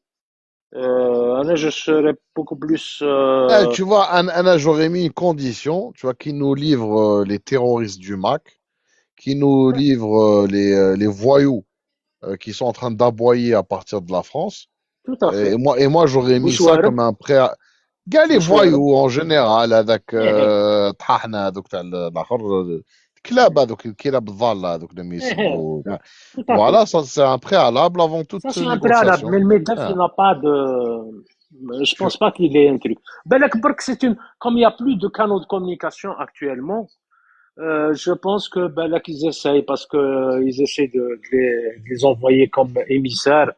Là, je serais beaucoup plus. Tu vois, Anna, j'aurais mis une condition, tu vois, qui nous livre les terroristes du MAC, qui nous livre les voyous qui sont en train d'aboyer à partir de la France. Tout à fait. Et moi j'aurais mis ça Bouchouareb. comme un prêt. Gars, les Bouchouareb. voyous en général, avec طحنا دوك تاع الاخر كلاب هذوك الكلاب الضالة هذوك لما Eh, eh, يسبوا tout à fait. Voilà, ça c'est un préalable avant Ça, toute c'est un préalable. négociation. Mais le MEDEF, il Ah, n'a pas de. Je tu- pense pas qu'il ait un truc. Ben, c'est une. Comme il n'y a plus de canaux de communication actuellement, je pense que ben, là qu'ils essayent parce que ils essaient de les envoyer comme émissaires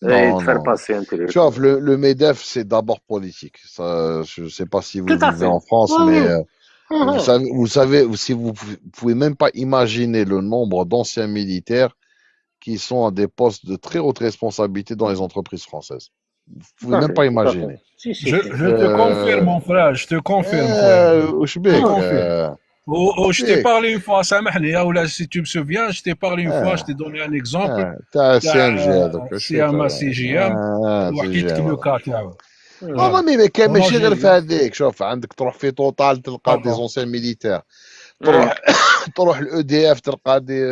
et de Non, faire non. passer un truc. Tu vois, le MEDEF, c'est d'abord politique. Ça, je ne sais pas si vous Tout à vivez fait. en France, Oui, mais oui. Mhm. si vous pouvez même pas imaginer le nombre d'anciens militaires qui sont à des postes de très haute responsabilité dans les entreprises françaises. Vous Tout pouvez à même fait. pas Tout à fait. imaginer. Si, si, Je, si. je te confirme, mon frère, je te confirme, frère. وش Je te بيك Mhm. confirme. Je t'ai بيك parlé une fois, سامحني, ou là, si tu me souviens, je t'ai parlé une fois, je t'ai donné un exemple, تاع السي تاع ام جي هذوك واش فيك CMA CGM, سي جي وحكيت لك لو ام كا تاعو. والله Mhm. مي كان Moi, ماشي غير في هذيك شوف عندك تروح في توتال تلقى دي pardon. زونسيان ميليتير Mhm. تروح تروح الاو دي اف تلقى دي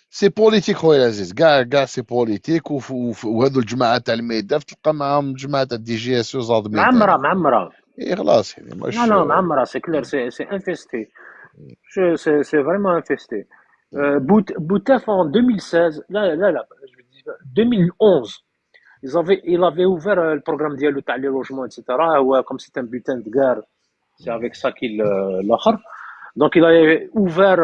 سي بوليتيك خويا العزيز كاع سي بوليتيك وهذو الجماعه تاع الميداف تلقى معاهم جماعه تاع دي جي اس او زادمين معمرة ثاني معمرة. اي خلاص يعني Non, مش non, معمرة, c'est clair, c'est infesté. C'est vraiment infesté. Boutef en 2016, là, je veux dire, 2011, il avait ouvert le programme dialogue les logements, etc. Ouais, comme c'est un butin de guerre, c'est avec ça qu'il l'offre. Donc il avait ouvert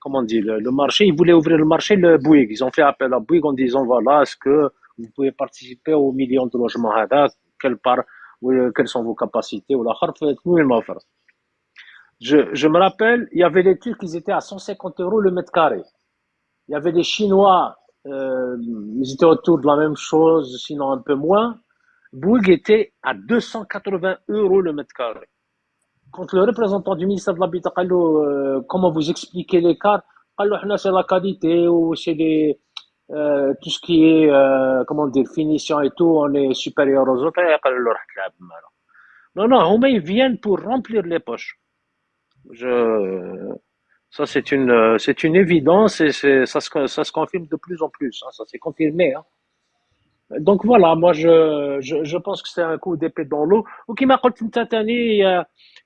comment dire, le marché. Il voulait ouvrir le marché, le Bouygues. Ils ont fait appel à Bouygues en disant voilà, est-ce que vous pouvez participer aux millions de logements Hada, quelles sont vos capacités ou l'autre, faites-nous une offre. Je me rappelle, il y avait des Turcs, ils étaient à 150 euros le mètre carré. Il y avait des Chinois, ils étaient autour de la même chose, sinon un peu moins. Bouygues était à 280 euros le mètre carré. Quand le représentant du ministère de l'Habitat a dit comment vous expliquez l'écart, c'est la qualité ou c'est tout ce qui est comment dire finition et tout, on est supérieur aux autres. Non, non, ils viennent pour remplir les poches. Je, Ça, c'est une évidence et ça se confirme de plus en plus. Hein, ça s'est confirmé. Hein. Donc voilà, moi je pense que c'est un coup d'épée dans l'eau. Ou qui m'a dit cette année,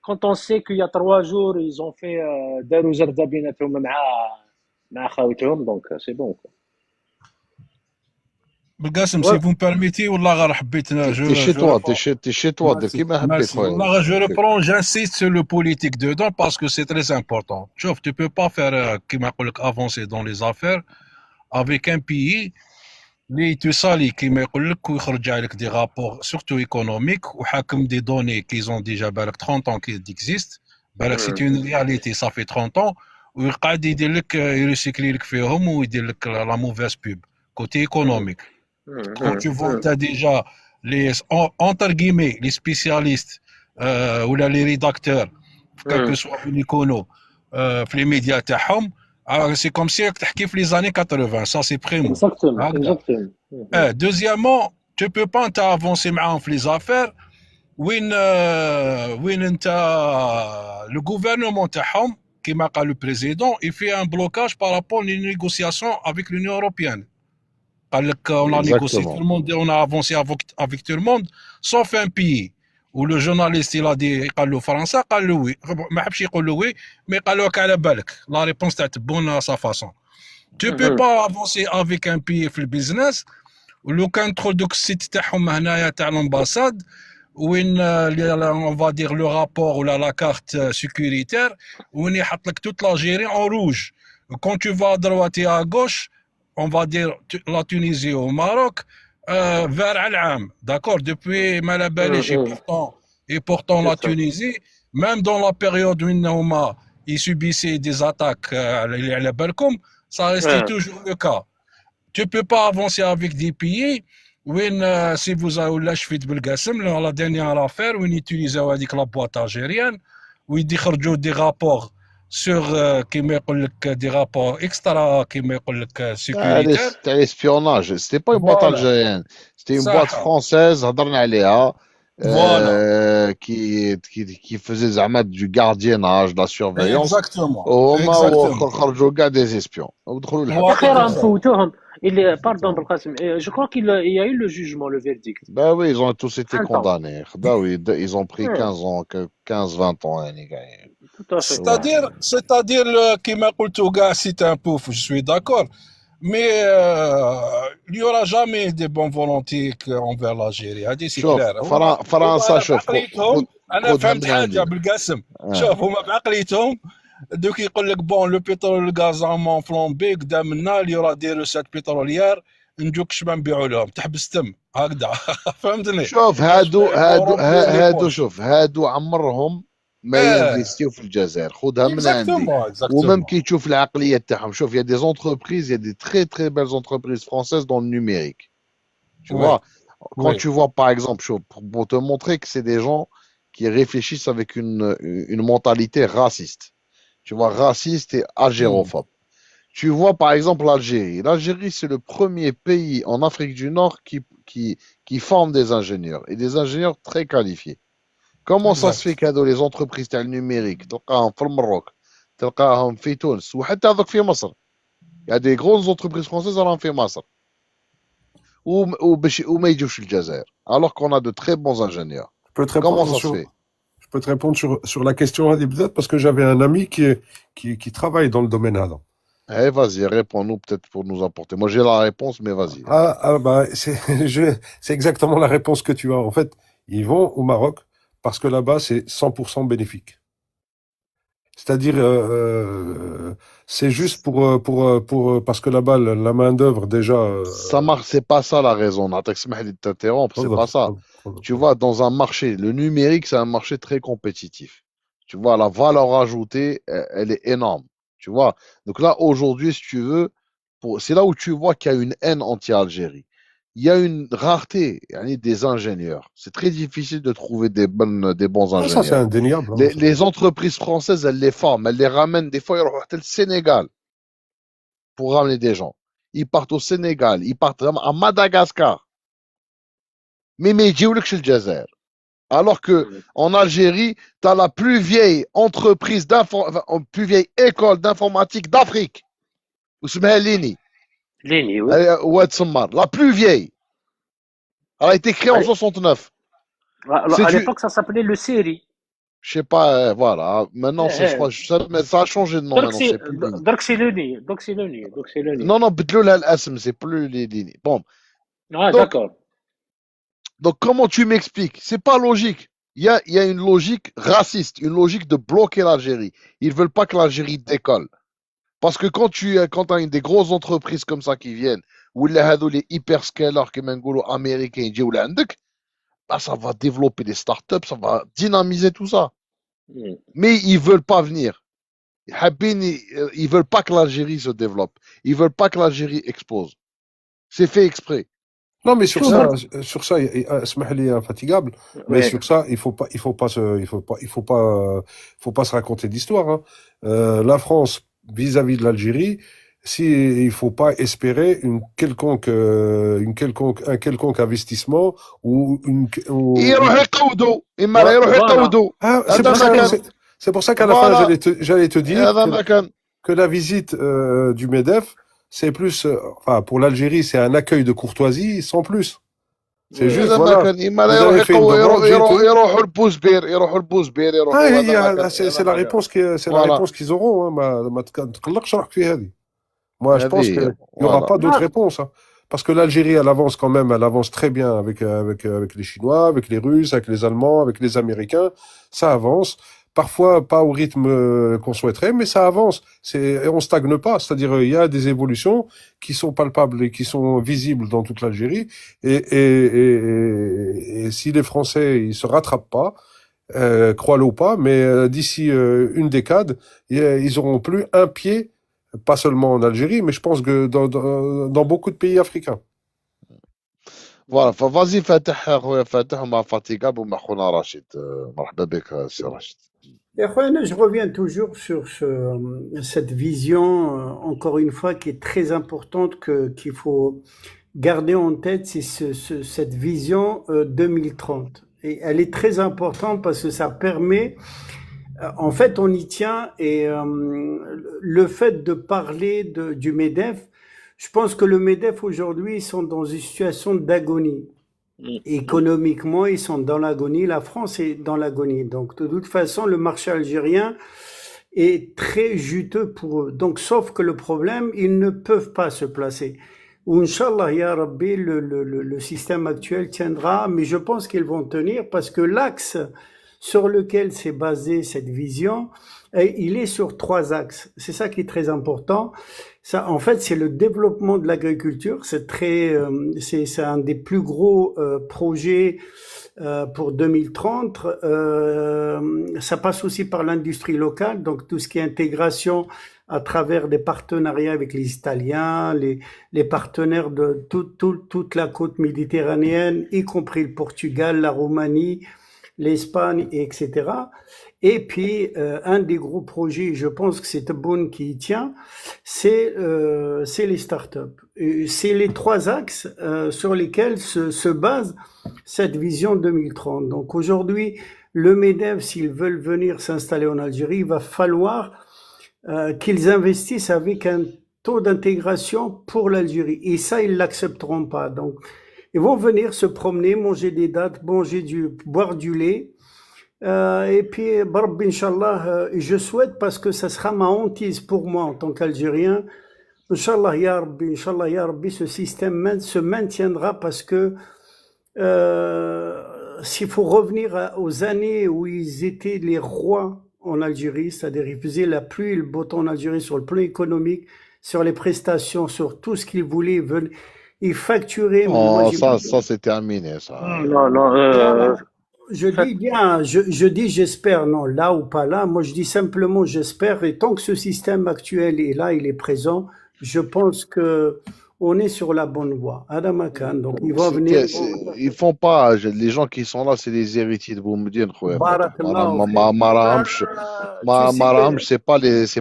quand on sait qu'il y a 3 jours, ils ont fait داروا زردة بيناتهم مع خاوتهم, donc c'est bon. Quoi. بالقاسم, si Ouais, vous me permettez, والله غير حبيت تي شي je توا réponds. تي شي توا دير Merci, كيما حبيت merci. خويا والله غير je reprends, j'insiste sur le politique dedans parce que c'est très important. شوف, tu peux pas faire كيما يقول لك avancer dans les affaires avec un pays اللي يتصالي كيما يقول لك ويخرج عليك دي رابور سورتو ايكونوميك وحاكم دي دوني كيزون ديجا بالك 30 ans كي ديكزيست بالك سي اون رياليتي صافي 30 ans ويقعد يدير لك يريسيكلي لك فيهم ويدير لك لا موفيز بوب كوتي ايكونوميك. Quand tu vois, tu as déjà les, entre guillemets, les spécialistes ou là, les rédacteurs, quel que soit l'écono, les médias, c'est comme si tu as les années 80, ça c'est primo. exactement, exactement. Deuxièmement, tu ne peux pas avancer dans les affaires où le gouvernement, qui m'a dit le président, il fait un blocage par rapport aux négociations avec l'Union européenne. On a négocié tout le monde, on a avancé avec tout le monde, sauf un pays où le journaliste il a dit قال له فرنسا قال له oui, ما حبش يقول له oui, mais قال له على بالك. La réponse est bonne à sa façon. Tu peux pas avancer avec un pays في البيزنس ولو كان تدخل السيت تاعهم هنايا تاع l'ambassade وين on va dire le rapport ou la carte sécuritaire وين يحط لك toute l'Algérie en rouge. Quand tu vas à droite et à gauche, on va dire la Tunisie au Maroc, vers Al-Am, d'accord, depuis Malabalish et pourtant la Tunisie, même dans la période où ils subissaient des attaques à la Balkoum, ça restait toujours le cas. Tu ne peux pas avancer avec des pays où, si vous avez l'achevit Belgassem, la dernière affaire, où ils utilisaient la boîte algérienne, où ils déchargeaient des rapports sur des rapports extra sécuritaires. C'était l'espionnage. C'était pas une boîte algérienne. C'était une boîte française, qui faisait du gardiennage, de la surveillance. Exactement. Exactement. Des espions. Pardon, je crois qu'il y a eu le jugement, le verdict. Ben oui, ils ont tous été condamnés. Ben oui, ils ont pris 15 ans, 15-20 ans. tout à fait. C'est-à-dire, كما قلتوا كاع c'est un pouf, je suis d'accord. Mais il n'y aura jamais des bons volontés envers l'Algérie. هذه c'est شوف clair. هما فرنسا، أنا شوف بعقليتهم، أنا خذها فهمت من حاجة عندي. بالقاسم. آه. شوف هما بعقليتهم دوك يقول لك بون لو بترول الغاز عمون فلومبي قدامنا اللي يورا دي روسات بتروليير نجوك شبا نبيعوا لهم تحبس تم هكذا. فهمتني؟ شوف هادو عمرهم ما ينفيستيو في الجزائر. خذها من عندي. ومم كي تشوف العقليه تاعهم، شوف يا دي زونتربريز، يا دي تري تري بelles entreprises françaises dans le numérique. Tu vois, quand tu vois par exemple, pour te montrer que c'est des gens qui réfléchissent avec une mentalité raciste. Tu vois, raciste et algérophobe. Tu vois par exemple l'Algérie. L'Algérie, c'est le premier pays en Afrique du Nord qui forme des ingénieurs, et des ingénieurs très qualifiés. Comment ça se fait que les entreprises تاع numérique تلقاهم في المروك، تلقاهم في تونس، وحتى هذوك في مصر. Il y a des grosses entreprises françaises راهم في مصر وما يجوش الجزائر alors qu'on a de très bons ingénieurs. Comment ça se fait? Je peux te répondre sur la question Hadi peut-être parce que j'avais un ami qui travaille dans le domaine Hadi. Eh, vas-y, réponds-nous peut-être pour nous apporter. Moi, j'ai la réponse, mais vas-y. Bah, c'est exactement la réponse que tu as. En fait, ils vont au Maroc parce que là-bas, c'est 100% bénéfique. C'est-à-dire, c'est juste parce que là-bas, la main-d'œuvre, déjà. Ça marche, c'est pas ça la raison. T'interrompre, c'est pas ça. Tu vois, dans un marché, le numérique, c'est un marché très compétitif. Tu vois, la valeur ajoutée, elle est énorme. Tu vois, donc là, aujourd'hui, si tu veux, c'est là où tu vois qu'il y a une haine anti-Algérie. Il y a une rareté des ingénieurs. C'est très difficile de trouver des bons ingénieurs. Ça, c'est indéniable. Les entreprises françaises, elles les forment, elles les ramènent. Des fois, ils repartent au Sénégal pour ramener des gens. Ils partent au Sénégal, ils partent à Madagascar. Mais ils disent que le Jazair. Alors que en Algérie, tu as la plus vieille entreprise plus vieille école d'informatique d'Afrique. Lini, oui. La plus vieille. Elle a été créée en 69. À l'époque, ça s'appelait le CERI. Je sais pas, voilà. Maintenant, je crois, ça a changé de nom maintenant. Donc c'est Lini. Non, c'est plus les lignes. Bon. Ah, d'accord. Donc, comment tu m'expliques? C'est pas logique. Il y a une logique raciste, une logique de bloquer l'Algérie. Ils veulent pas que l'Algérie décolle. Parce que quand tu as des grosses entreprises comme ça qui viennent, ou les hyperscalers qui américains, bah, ça va développer des startups, ça va dynamiser tout ça. Mais ils veulent pas venir. Ils veulent pas que l'Algérie se développe. Ils veulent pas que l'Algérie explose. C'est fait exprès. Non, mais sur ça, اسمح لي infatigable. Mais sur ça, il faut pas se raconter d'histoire. Hein. La France vis-à-vis de l'Algérie, il faut pas espérer un quelconque investissement ou c'est pour ça qu'à la fin, j'allais te dire que la visite du MEDEF, c'est plus, pour l'Algérie, c'est un accueil de courtoisie, sans plus. C'est juste, voilà. C'est la réponse qu'ils auront. Hein. Moi, je pense qu'il n'y aura pas d'autre réponse. Hein. Parce que l'Algérie, elle avance très bien avec les Chinois, avec les Russes, avec les Allemands, avec les Américains. Ça avance. Parfois pas au rythme qu'on souhaiterait, mais ça avance. On stagne pas. C'est-à-dire, il y a des évolutions qui sont palpables et qui sont visibles dans toute l'Algérie. Et si les Français, ils se rattrapent pas, crois-le ou pas, mais d'ici une décade, ils auront plus un pied, pas seulement en Algérie, mais je pense que dans beaucoup de pays africains. Voilà, vas-y فاتح مع فاتيكاب ومع خونا راشد. مرحبا بك سي راشد. Je reviens toujours sur cette vision, encore une fois, qui est très importante, qu'il faut garder en tête, c'est cette vision 2030. Et elle est très importante parce que ça permet, en fait, on y tient, et le fait de parler du MEDEF, je pense que le MEDEF aujourd'hui, ils sont dans une situation d'agonie. Économiquement, ils sont dans l'agonie. La France est dans l'agonie. Donc, de toute façon, le marché algérien est très juteux pour eux. Donc, sauf que le problème, ils ne peuvent pas se placer. Ou Inch'Allah, Ya Rabbi, le système actuel tiendra, mais je pense qu'ils vont tenir parce que l'axe sur lequel s'est basée cette vision, il est sur 3 axes. C'est ça qui est très important. Ça, en fait, c'est le développement de l'agriculture. C'est un des plus gros projets pour 2030. Ça passe aussi par l'industrie locale, donc tout ce qui est intégration à travers des partenariats avec les Italiens, les partenaires de toute la côte méditerranéenne, y compris le Portugal, la Roumanie, l'Espagne, etc. Et puis, un des gros projets, je pense que c'est Tebboune qui y tient, c'est les startups. C'est les 3 axes sur lesquels se base cette vision 2030. Donc aujourd'hui, le MEDEF, s'ils veulent venir s'installer en Algérie, il va falloir qu'ils investissent avec un taux d'intégration pour l'Algérie. Et ça, ils l'accepteront pas. Donc, ils vont venir se promener, manger des dattes, boire du lait. Et puis, Barbi, Inch'Allah, je souhaite, parce que ça sera ma hantise pour moi en tant qu'Algérien, Inch'Allah, Ya Rabbi, ce système se maintiendra parce que s'il faut revenir aux années où ils étaient les rois en Algérie, c'est-à-dire ils faisaient la pluie et le beau temps en Algérie sur le plan économique, sur les prestations, sur tout ce qu'ils voulaient, ils facturaient. Non, ça c'est terminé, ça. Non, non, Je dis bien, je dis j'espère, non, là ou pas là. Moi, je dis simplement j'espère. Et tant que ce système actuel est là, il est présent, je pense que on est sur la bonne voie. Adam Akan, donc ils vont venir. Ils font pas, les gens qui sont là, c'est les héritiers de Boumediene, Barakallahu khayr. c'est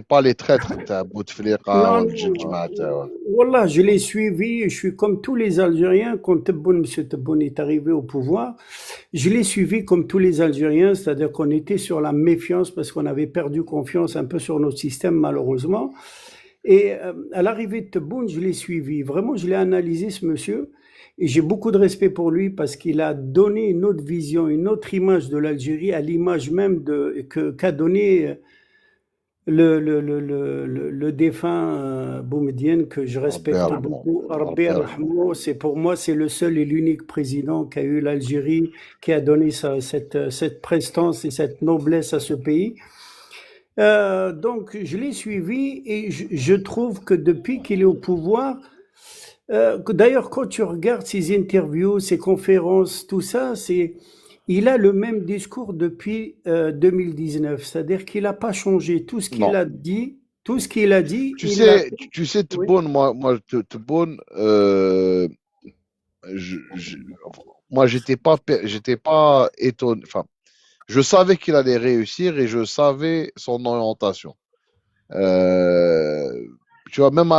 pas les traîtres, Bouteflika, Non, non, Wallah, je l'ai suivi, je suis comme tous les Algériens, quand M. Tebboune est arrivé au pouvoir, je l'ai suivi comme tous les Algériens, c'est-à-dire qu'on était sur la méfiance parce qu'on avait perdu confiance un peu sur notre système, malheureusement. Et à l'arrivée de Tebboune, je l'ai suivi. Vraiment, je l'ai analysé, ce monsieur. Et j'ai beaucoup de respect pour lui parce qu'il a donné une autre vision, une autre image de l'Algérie, à l'image même qu'a donné le défunt Boumediene, que je respecte beaucoup. Rabbi Arhamou, pour moi, c'est le seul et l'unique président qu'a eu l'Algérie, qui a donné cette prestance et cette noblesse à ce pays. Donc, je l'ai suivi et je trouve que depuis qu'il est au pouvoir, d'ailleurs, quand tu regardes ses interviews, ses conférences, tout ça, il a le même discours depuis 2019. C'est-à-dire qu'il n'a pas changé. Tout ce qu'il a dit, tu sais, Tebboune, Tebboune, moi, j'étais pas étonné. Enfin, je savais qu'il allait réussir et je savais son orientation. Tu vois, même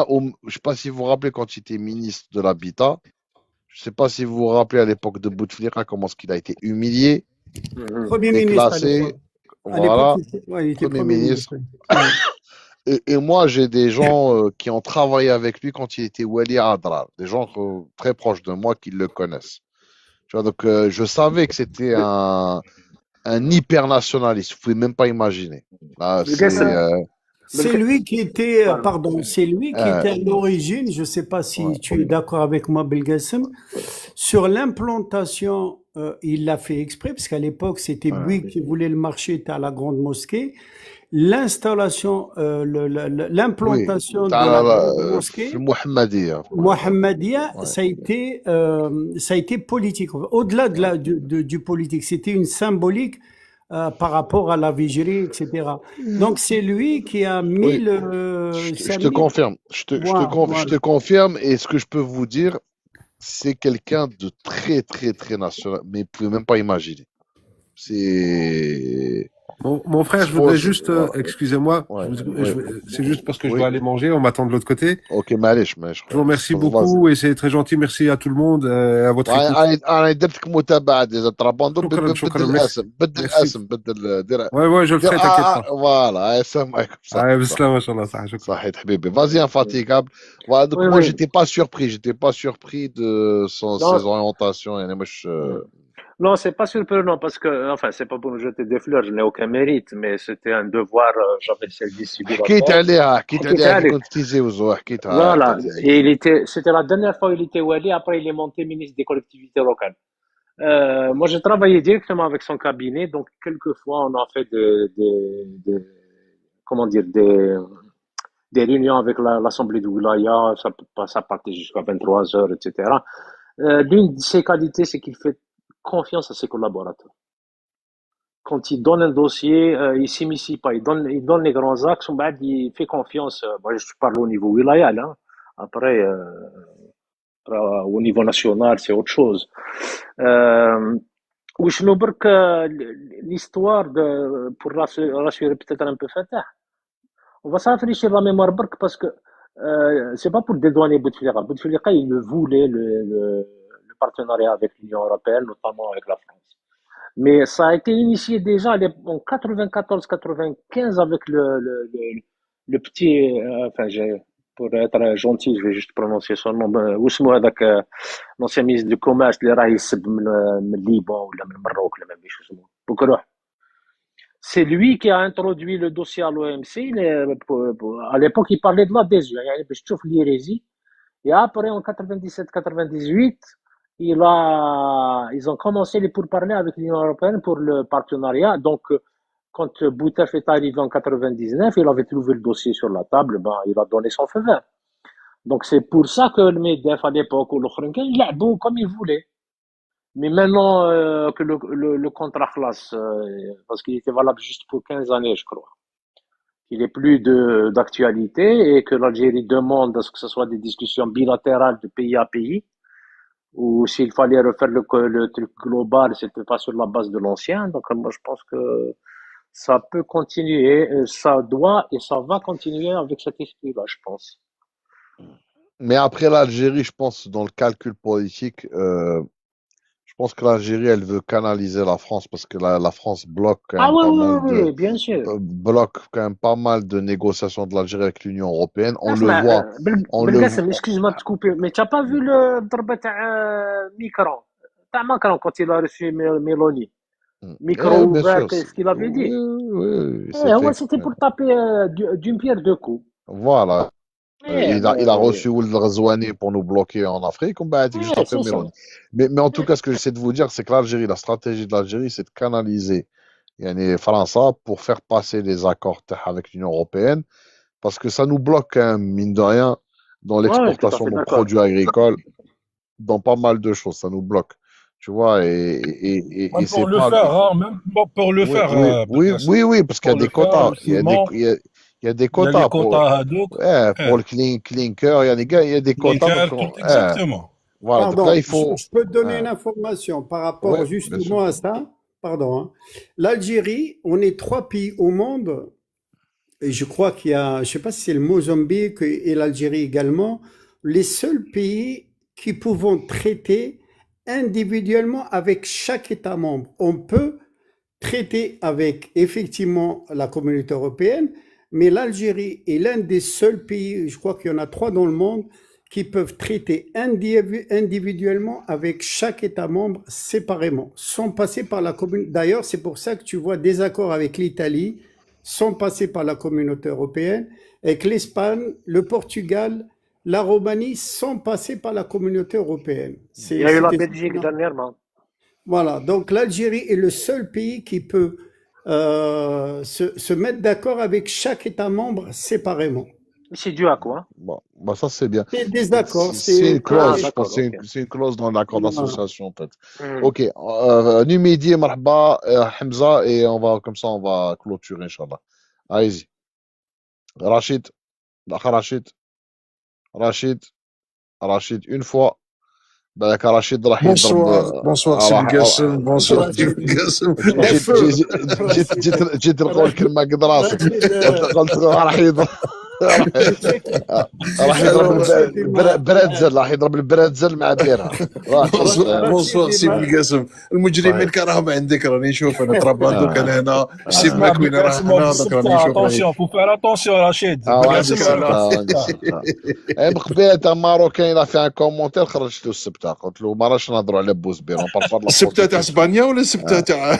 je sais pas si vous vous rappelez quand il était ministre de l'Habitat. Je sais pas si vous vous rappelez à l'époque de Bouteflika comment est-ce qu'il a été humilié, Premier ministre à déclassé. l'époque. Voilà, Il était Premier Premier ministre. ministre. Et moi, j'ai des gens qui ont travaillé avec lui quand il était Wali Adrar, des gens très proches de moi qui le connaissent. Tu vois, donc je savais que c'était un hyper nationaliste. Vous pouvez même pas imaginer. Là, C'est lui qui était, c'est lui qui était à l'origine, je ne sais pas si ouais. tu es d'accord avec moi, Belgassem, sur l'implantation, il l'a fait exprès, parce qu'à l'époque, c'était Bouygues qui voulait le marché à la grande mosquée. L'installation, l'implantation de la grande mosquée, Mohammedia, ça a été politique. Au-delà du politique, c'était une symbolique par rapport à la vigie, etc. Donc c'est lui qui a mis je te confirme. Je te confirme. Et ce que je peux vous dire, c'est quelqu'un de très, très, très national. Mais vous ne pouvez même pas imaginer. C'est. Moi, Mon frère, je il voudrais faut, juste, excusez-moi, ouais, je- oui, c'est juste parce que je oui. dois aller manger, on m'attend de l'autre côté. Ok, معليش Je vous remercie vas-y. beaucoup et c'est très gentil. Merci à tout le monde, à votre écoute. انا درتك متابعه ديجا ترابوندو شكرا، بدل merci. اسم بدل Merci. اسم بدل دير Ouais, je le دير ferai, t'inquiète pas. فوالا السلام عليكم Ah, صحيت صحيت ما شاء الله صح, شكرا. صحيت حبيبي vas-y infatigable voilà donc Oui, moi oui. j'étais pas surpris de ses Non, orientations يعني مش non, c'est pas surprenant parce que, enfin, c'est pas pour me jeter des fleurs, je n'ai aucun mérite, mais c'était un devoir, j'avais le service civiil à حكيت faire. عليها حكيت حكيت عليها كي عليك. كنت في تيزي وزو حكيتها Voilà. حتى تيزي Et c'était la dernière fois où il était Wali, après il est monté ministre des collectivités locales. Moi, j'ai travaillé directement avec son cabinet, donc quelquefois on a fait comment dire, des réunions avec l'Assemblée de Wilaya, ça partait jusqu'à 23 heures, etc. L'une de ses qualités, c'est qu'il fait confiance à ses collaborateurs. Quand il donne un dossier, il s'immisce pas, il donne les grands axes, il fait confiance. Moi, je parle au niveau wilaya, là. Après, au niveau national, c'est autre chose. وشنو برك l'histoire pour rassurer peut-être un peu Fatah. On va se rafraîchir la mémoire برك parce que c'est pas pour dédouaner Bouteflika. Bouteflika, il le voulait le partenariat avec l'Union européenne, notamment avec la France. Mais ça a été initié déjà en 94-95 avec le petit, enfin, pour être gentil, je vais juste prononcer son nom, واسمه هذاك l'ancien ministre du commerce اللي راه يسب من ليبان ولا من المروك ولا ما نعرفش اسمه بكروح. C'est lui qui a introduit le dossier à l'OMC. À l'époque, il parlait de l'adhésion, يعني باش تشوف l'hérésie. Et après, en 97-98, ils ont commencé les pourparlers avec l'Union européenne pour le partenariat. Donc, quand Boutef est arrivé en 99, il avait trouvé le dossier sur la table, ben, il a donné son feu vert. Donc, c'est pour ça que le MEDEF, à l'époque, ou l'Okhrin, il a beau comme il voulait. Mais maintenant que le contrat classe, parce qu'il était valable juste pour 15 années, je crois, il n'est plus d'actualité et que l'Algérie demande à ce que ce soit des discussions bilatérales de pays à pays, ou s'il fallait refaire le truc global, c'était pas sur la base de l'ancien. Donc moi je pense que ça peut continuer, ça doit et ça va continuer avec cet esprit-là, je pense. mais après l'Algérie je pense dans le calcul politique je pense que l'Algérie elle veut canaliser la France parce que la France bloque quand Ah même pas mal de oui, bien sûr. bloque quand même pas mal de négociations de l'Algérie avec l'Union européenne. On le اسمع voit, on le بالقسم voit. excuse-moi de te couper, mais tu n'as pas vu الضربة تاع Macron quand il a reçu Mélanie. Micro Bien ouvert, sûr. ce qu'il avait dit. Oui, C'était pour taper d'une pierre deux coups. Voilà. Il a reçu Ouais, Ould Ghazouani pour nous bloquer en Afrique, juste après c'est ça. Mélanie. Mais en tout cas, ce que j'essaie de vous dire, c'est que l'Algérie, la stratégie de l'Algérie, c'est de canaliser France pour faire passer les accords avec l'Union européenne, parce que ça nous bloque quand même, mine de rien, dans Ouais, je suis tout à l'exportation fait de nos d'accord. produits agricoles, dans pas mal de choses, ça nous bloque. Tu vois, et Même c'est pour le pas. faire, hein, même pour le faire, Oui, parce qu'il y a des quotas. le ciment, Il y a des il y a les quotas pour, quotas Hadouk, pour le clinker, il y a des quotas. Linker, Donc, tout exactement. voilà, donc Pardon, là, il faut. je peux te donner une information par rapport Bien justement sûr. à ça. Pardon, hein. L'Algérie, on est 3 pays au monde, et je crois qu'il y a, je sais pas si c'est le Mozambique et l'Algérie également, les seuls pays qui pouvons traiter individuellement avec chaque État membre. On peut traiter avec effectivement la communauté européenne, mais l'Algérie est l'un des seuls pays, je crois qu'il y en a 3 dans le monde, qui peuvent traiter individuellement avec chaque État membre séparément, sans passer par la communauté. D'ailleurs, c'est pour ça que tu vois des accords avec l'Italie, sans passer par la communauté européenne, avec l'Espagne, le Portugal, la Roumanie, sans passer par la communauté européenne. Il y a eu la Belgique dernièrement. Voilà, donc l'Algérie est le seul pays qui peut se mettre d'accord avec chaque État membre séparément. C'est dû à quoi? Bon, ça c'est bien. C'est des accords. C'est une clause, je pense. Okay. C'est une clause dans l'accord d'association, peut-être. Ok. Numidi, Marhaba, Hamza, et comme ça, on va clôturer, Inch'Allah. Allez-y. Rachid, Rachid, une fois. بالك رشيد راح يضرب bonsoir Sidi راح Gassem, bonsoir رشيد Sidi Gassem. جيت Feu. جيت جيت رشيد جيت نقول رشيد كلمة قد راسك رشيد قلت راح يضرب راح راح يضرب Alors, رشيد ما البرتزل راح يضرب البرتزل مع بيرها راح bonsoir رشيد Sidi ما Gassem. المجرمين صحيح راهم عندك، راني نشوف انا تربندوك انا هنا، سي اسمع بلاك وين راه بالقاسم هنا، دوك راني بالسبتة نشوف راه اتونسيون فو فير اتونسيون رشيد عندي بالقاسم السبتة عندي بالسبتة السبتة اي بقبيله تاع ماروكان الا في ان كومونتير خرجت له السبتة قلت له ما راش نهضروا على بوزبير اون بارل با لا السبتة تاع بوليتيك اسبانيا ولا السبتة تاع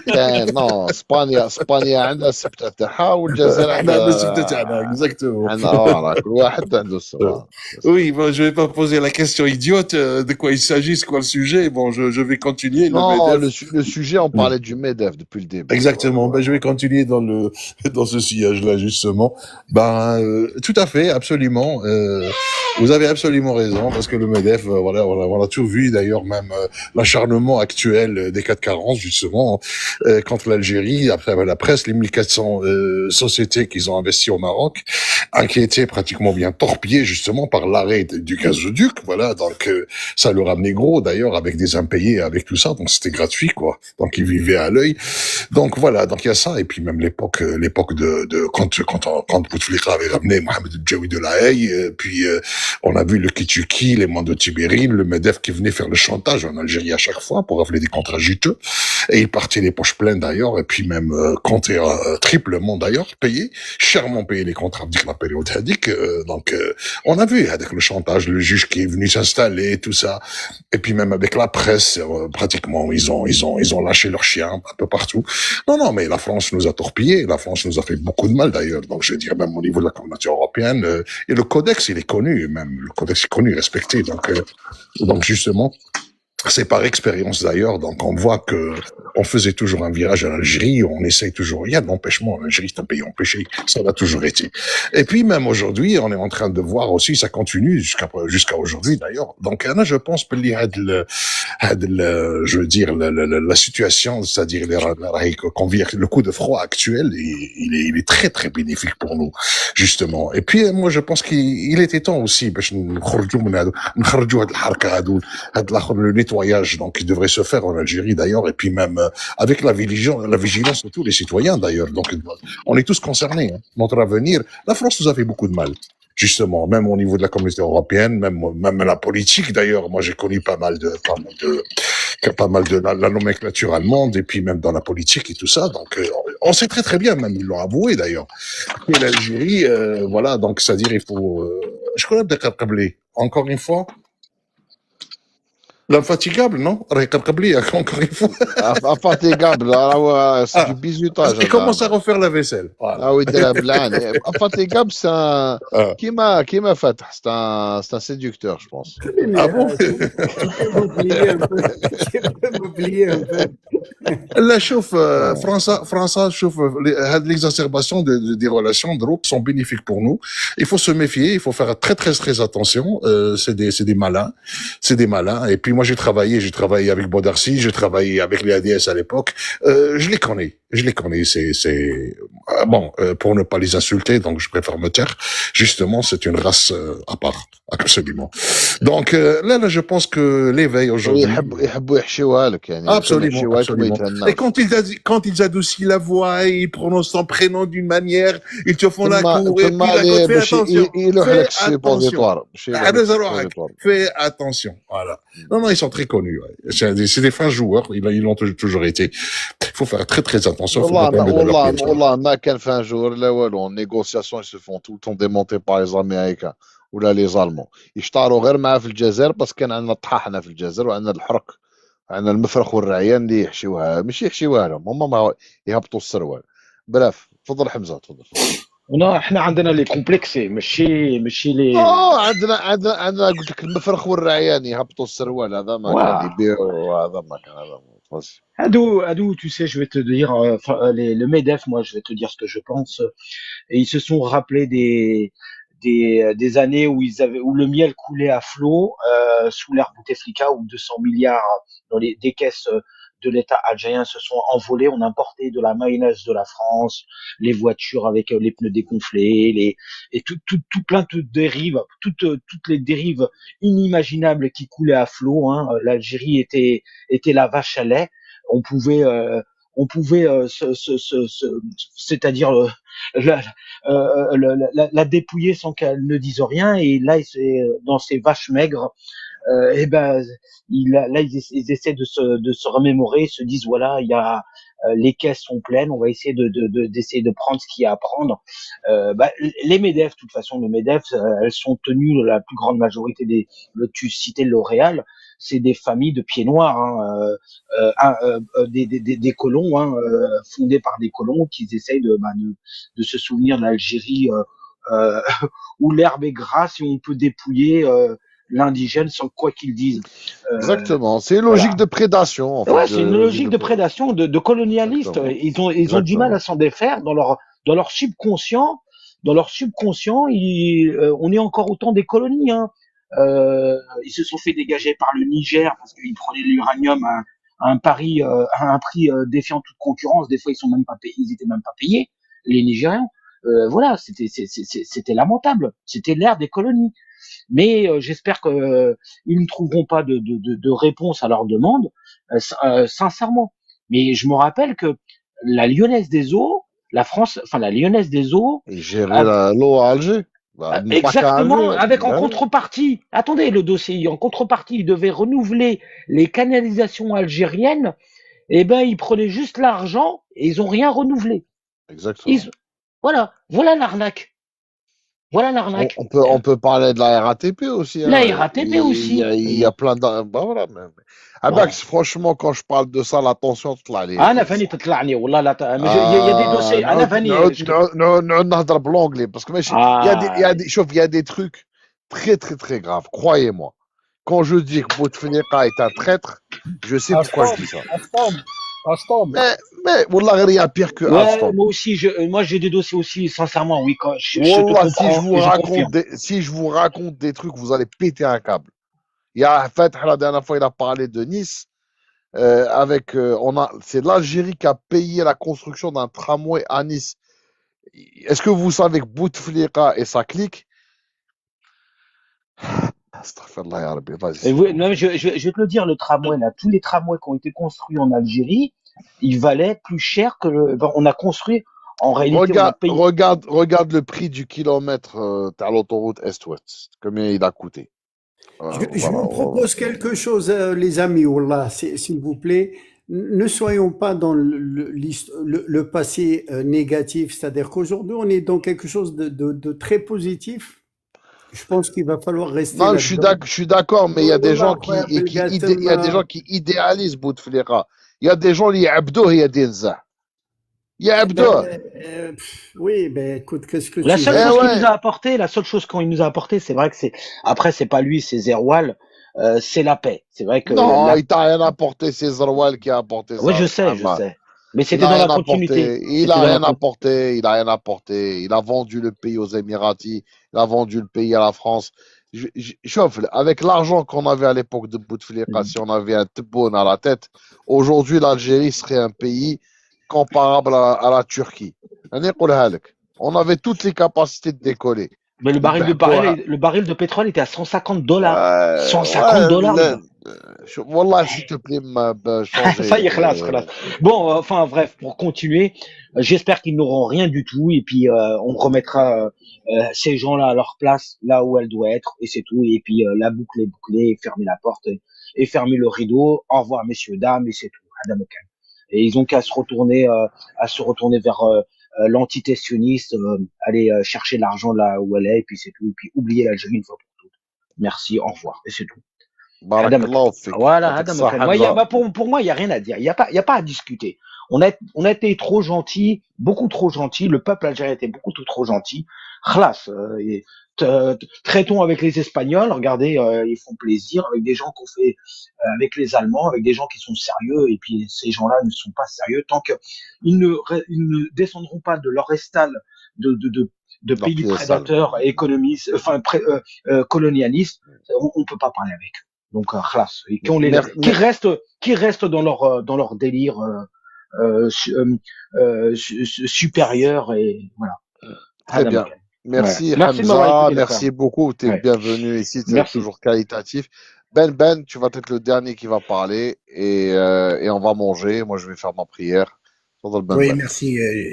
كاين نو اسبانيا عندها السبتة تاعها والجزائر احنا عندنا عندها السبتة تاعنا اكزاكتومون. عندها فوالا كل واحد عنده السبتة Oui, bon, je vais pas poser la question idiote de quoi il s'agit, c'est quoi le sujet. Bon, je vais continuer le Non, MEDEF. le sujet, on parlait du MEDEF depuis le début. Exactement. Ben, je vais continuer dans ce sillage-là justement. Tout à fait, absolument. Vous avez absolument raison parce que le MEDEF, voilà, on a tout vu d'ailleurs, même l'acharnement actuel des 440 justement contre l'Algérie. Après la presse, les 1400 sociétés qu'ils ont investies au Maroc, qui étaient pratiquement bien torpillées justement par l'arrêt du gazoduc. Voilà, donc ça leur amenait gros d'ailleurs avec des impayés, avec tout ça. Donc c'était gratuit quoi. Donc ils vivaient à l'œil. Donc voilà, donc il y a ça et puis même l'époque de quand Bouteflika avait ramené Mohamed Djaoui de la Haye, puis on a vu le Kitchuki, les moines de Tibérine, le MEDEF qui venait faire le chantage en Algérie à chaque fois pour rafler des contrats juteux et ils partaient les poches pleines d'ailleurs et puis même comptaient triplement d'ailleurs, payés chèrement payés les contrats de la période hadik. Donc on a vu avec le chantage, le juge qui est venu s'installer, tout ça, et puis même avec la presse, pratiquement ils ont lâché leurs chiens un peu partout. Non, mais la France nous a torpillés, la France nous a fait beaucoup de mal d'ailleurs. Donc je veux dire même au niveau de la communauté européenne et le codex il est connu, même le codex est connu, respecté. Donc justement. C'est par expérience d'ailleurs, donc on voit que on faisait toujours un virage à l'Algérie, on essaye toujours, il y a de l'empêchement, l'Algérie c'est un pays empêché, ça l'a toujours été. Et puis même aujourd'hui, on est en train de voir aussi, ça continue jusqu'à aujourd'hui d'ailleurs. Donc là, je pense que je veux dire la situation, c'est-à-dire qu'on vit le coup de froid actuel, il est très très bénéfique pour nous justement. Et puis moi je pense qu'il était temps aussi, le nettoyage donc qui devrait se faire en Algérie d'ailleurs et puis même avec la vigilance de tous les citoyens d'ailleurs. Donc on est tous concernés. Hein. Notre avenir, la France nous a fait beaucoup de mal. Justement, même au niveau de la communauté européenne, même la politique d'ailleurs. Moi, j'ai connu pas mal de la nomenclature allemande et puis même dans la politique et tout ça. Donc, on sait très très bien, même ils l'ont avoué d'ailleurs. Et l'Algérie, voilà. Donc, c'est-à-dire il faut. Je connais peut-être encore une fois. L'infatigable, non? Encore une fois. Infatigable, c'est du bizutage. Il commence à refaire la vaisselle. Voilà. Ah oui, de la blague. Infatigable, c'est un... Qui m'a fait? C'est un séducteur, je pense. Ah bon? m'oublier un peu. Là, chauffe, François chauffe, l'exacerbation des relations de groupe sont bénéfiques pour nous. Il faut se méfier, il faut faire très très très attention. C'est des malins. Et puis moi, j'ai travaillé avec Bodarcy, j'ai travaillé avec les ADS à l'époque. Je les connais. C'est pour ne pas les insulter, donc je préfère me taire. Justement, c'est une race à part, absolument. Donc là, je pense que l'éveil aujourd'hui. Absolument. Et quand ils adoucissent la voix, ils prononcent son prénom d'une manière, ils te font la cour. Et puis fais attention. Voilà. Non, ils sont très connus. Ouais. C'est des fins joueurs. Ils l'ont toujours été. Il faut faire très très attention. والله ما كان في un jour لا والو négociations ils se font tout le temps démonter par les Américains ولا les Allemands يشتعروا غير معاه في الجزائر بس كان عندنا طحاحنا في الجزائر وعندنا الحرك عندنا المفرخ والرعيان اللي يحشيوها مش يحشيوها لهم هم ما يهبطوا السروال برف تفضل حمزه تفضل احنا عندنا لي كومبلكسي ماشي لي عندنا قلت لك المفرخ والرعيان يهبطوا السروال هذا ما كان يبيعوا هذا ما كان هذا Adou, tu sais, je vais te dire, le MEDEF, moi, je vais te dire ce que je pense. Et ils se sont rappelés des années où le miel coulait à flot sous l'ère Bouteflika, où 200 milliards dans des caisses de l'État algérien se sont envolés. On importait de la mayonnaise de la France, les voitures avec les pneus dégonflés, et tout plein de dérives, toutes les dérives inimaginables qui coulaient à flot. Hein. L'Algérie était la vache à lait. On pouvait c'est-à-dire la dépouiller sans qu'elle ne dise rien. Et là, dans ces vaches maigres, et ben là ils essaient de se remémorer, se disent voilà, il y a les caisses sont pleines, on va essayer d'essayer de prendre ce qu'il y a à prendre. Les Medef, de toute façon, les Medef, elles sont tenues, la plus grande majorité tu citais L'Oréal, c'est des familles de pieds noirs, hein, des colons, hein, fondés par des colons qui essayent de se souvenir de l'Algérie euh, où l'herbe est grasse et on peut dépouiller l'indigène sans quoi qu'ils disent. Exactement. C'est une Voilà. logique de prédation, en fait. Ouais, c'est une logique de prédation, de colonialiste. Exactement. Ils ont du mal à s'en défaire dans leur subconscient. Dans leur subconscient, on est encore au temps des colonies. Hein. Ils se sont fait dégager par le Niger parce qu'ils prenaient l'uranium à un prix défiant toute concurrence. Des fois, ils étaient même pas payés, les Nigérians. Voilà, c'était lamentable. C'était l'ère des colonies. Mais j'espère que ils ne trouveront pas de réponse à leur demande, sincèrement. Mais je me rappelle que la Lyonnaise des Eaux, la Lyonnaise des Eaux, Et gérer l'eau à Alger. Pas qu'à exactement, Alger. avec en contrepartie, attendez le dossier, en contrepartie, ils devaient renouveler les canalisations algériennes, et ben ils prenaient juste l'argent et ils ont rien renouvelé. Exactement. Voilà l'arnaque. Voilà l'arnaque. On peut parler de la RATP aussi. Hein. La RATP aussi. Il y a plein de... Bah voilà. Max, franchement, quand je parle de ça, l'attention تطلع لي. انا فاني تطلعني والله لا mais il y a des dossiers انا فاني نقعد نهضر بالانجلي parce que ماشي il y a des trucs très très très graves, croyez-moi. Quand je dis que Bouteflika est un traître, je sais pourquoi je dis ça. Mais والله il y a pire que Alstom. Moi aussi, moi j'ai des dossiers aussi, sincèrement, oui. Quand je te Wallah, comprends, si je vous raconte des trucs, vous allez péter un câble. Il y a Fath, la dernière fois, il a parlé de Nice. C'est l'Algérie qui a payé la construction d'un tramway à Nice. Est-ce que vous savez que Bouteflika et sa clique. Non, mais je vais te le dire, le tramway, là, tous les tramways qui ont été construits en Algérie, ils valaient plus cher que on a construit, en réalité, regarde le prix du kilomètre à l'autoroute Est-Ouest. Combien il a coûté. Je vous propose quelque chose, les amis, Wallah, s'il vous plaît. Ne soyons pas dans le passé négatif, c'est-à-dire qu'aujourd'hui, on est dans quelque chose de très positif. Je pense qu'il va falloir rester. Non, je suis d'accord, mais il y a des gens qui idéalisent Bouteflika. Il y a des gens qui abdouh, il y a des zah. Il y a abdouh. Oui, ben écoute, qu'est-ce que la seule chose qu'il nous a apporté, c'est vrai que après c'est pas lui, c'est Zerwal, c'est la paix. C'est vrai que non, il t'a rien apporté, c'est Zerwal qui a apporté ça. Oui, je sais. Mais c'était dans la continuité. Il a rien apporté. Il a vendu le pays aux Émiratis. Il a vendu le pays à la France. Chauffe, avec l'argent qu'on avait à l'époque de Bouteflika, si on avait un Tebboune à la tête, aujourd'hui l'Algérie serait un pays comparable à la Turquie. On avait toutes les capacités de décoller. Mais le baril de pétrole était à $150. 150 $. Wallah, s'il te plaît, changer. Ça y est, classe. Bon, enfin, bref, pour continuer, j'espère qu'ils n'auront rien du tout, et puis on remettra ces gens-là à leur place, là où elle doit être, et c'est tout. Et puis la boucle est bouclée, fermer la porte, et fermer le rideau. Au revoir, messieurs, dames, et c'est tout. Et ils ont qu'à se retourner vers l'antitessionniste, aller chercher l'argent là où elle est, et puis c'est tout. Et puis oublier l'Algérie une fois pour toutes. Merci, au revoir, et c'est tout. Voilà, pour moi, il n'y a rien à dire. Il n'y a pas à discuter. On a été trop gentils, beaucoup trop gentils. Le peuple algérien était beaucoup trop gentil. Khlas, traitons avec les Espagnols. Regardez, ils font plaisir avec des gens qu'on fait, avec les Allemands, avec des gens qui sont sérieux. Et puis ces gens-là ne sont pas sérieux tant qu'ils ne descendront pas de leur estal de pays prédateurs, économistes, colonialistes. On peut pas parler avec eux. Donc, khlas. Et qui restent dans leur délire su- supérieur et voilà. Très هذا bien. مكان. Ouais. Merci Merci de m'avoir Hamza, écouté, les frères. merci beaucoup. Tu es Ouais. bienvenu ici, c'est Merci. toujours qualitatif. Ben, tu vas être le dernier qui va parler et on va manger. Moi, je vais faire ma prière. تفضل Oui, Ben. merci.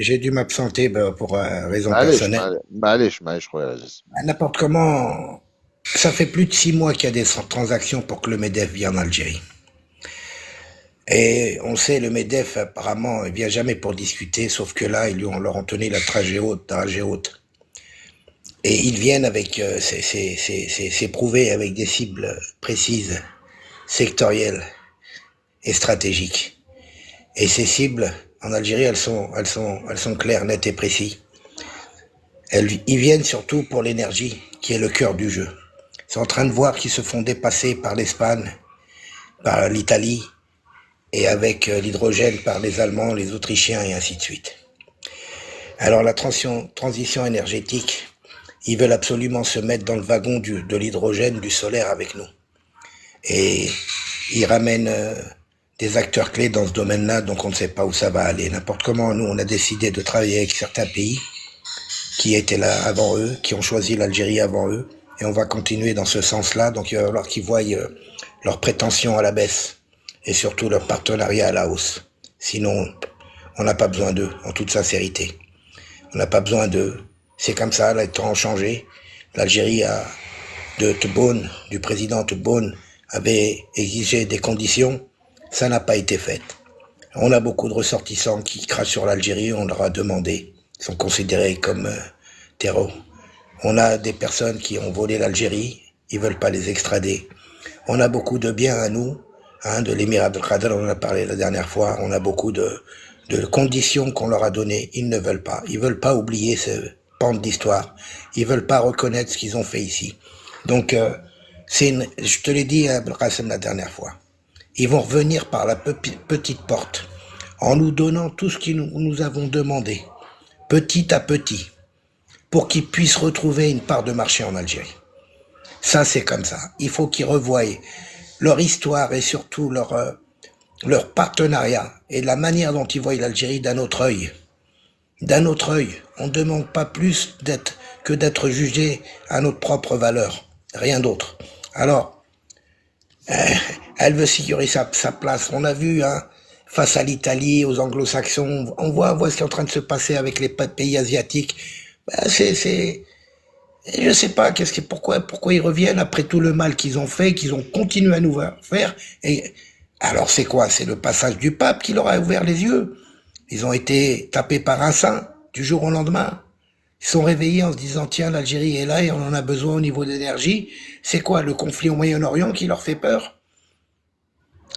J'ai dû m'absenter pour raison معليش personnelle. معليش خويا العزيز. N'importe comment, ça fait plus de 6 mois qu'il y a des transactions pour que le MEDEF vienne en Algérie. Et on sait, le MEDEF, apparemment, il vient jamais pour discuter, sauf que là, on leur ont tenu la dragée haute. Et ils viennent avec, c'est prouvé, avec des cibles précises, sectorielles et stratégiques. Et ces cibles, en Algérie, elles sont claires, nettes et précises. Ils viennent surtout pour l'énergie, qui est le cœur du jeu. C'est en train de voir qu'ils se font dépasser par l'Espagne, par l'Italie, et avec l'hydrogène par les Allemands, les Autrichiens, et ainsi de suite. Alors la transition énergétique, ils veulent absolument se mettre dans le wagon de l'hydrogène, du solaire avec nous. Et ils ramènent des acteurs clés dans ce domaine-là, donc on ne sait pas où ça va aller. N'importe comment, nous, on a décidé de travailler avec certains pays qui étaient là avant eux, qui ont choisi l'Algérie avant eux, et on va continuer dans ce sens-là. Donc il va falloir qu'ils voient leurs prétentions à la baisse, et surtout leur partenariat à la hausse. Sinon, on n'a pas besoin d'eux, en toute sincérité. On n'a pas besoin d'eux. C'est comme ça, les temps ont changé. L'Algérie du président Tebboune, avait exigé des conditions. Ça n'a pas été fait. On a beaucoup de ressortissants qui crachent sur l'Algérie, on leur a demandé. Ils sont considérés comme terreaux. On a des personnes qui ont volé l'Algérie, ils veulent pas les extrader. On a beaucoup de biens à nous, de l'émir Abdelkader, on en a parlé la dernière fois. On a beaucoup de conditions qu'on leur a données, ils ne veulent pas. Ils veulent pas oublier ce pan d'histoire. Ils veulent pas reconnaître ce qu'ils ont fait ici. Donc, je te l'ai dit à Abdelkassem la dernière fois. Ils vont revenir par la petite porte, en nous donnant tout ce que nous avons demandé, petit à petit, pour qu'ils puissent retrouver une part de marché en Algérie. Ça, c'est comme ça. Il faut qu'ils revoient leur histoire et surtout leur partenariat et la manière dont ils voient l'Algérie d'un autre œil. D'un autre œil. On ne demande pas plus que d'être jugé à notre propre valeur. Rien d'autre. Alors, elle veut sécuriser sa place. On a vu, face à l'Italie, aux anglo-saxons, on voit ce qui est en train de se passer avec les pays asiatiques. Je sais pas pourquoi ils reviennent après tout le mal qu'ils ont fait, qu'ils ont continué à nous faire. Et alors c'est quoi? C'est le passage du pape qui leur a ouvert les yeux. Ils ont été tapés par un saint du jour au lendemain. Ils sont réveillés en se disant tiens, l'Algérie est là et on en a besoin au niveau de l'énergie. C'est quoi le conflit au Moyen-Orient qui leur fait peur?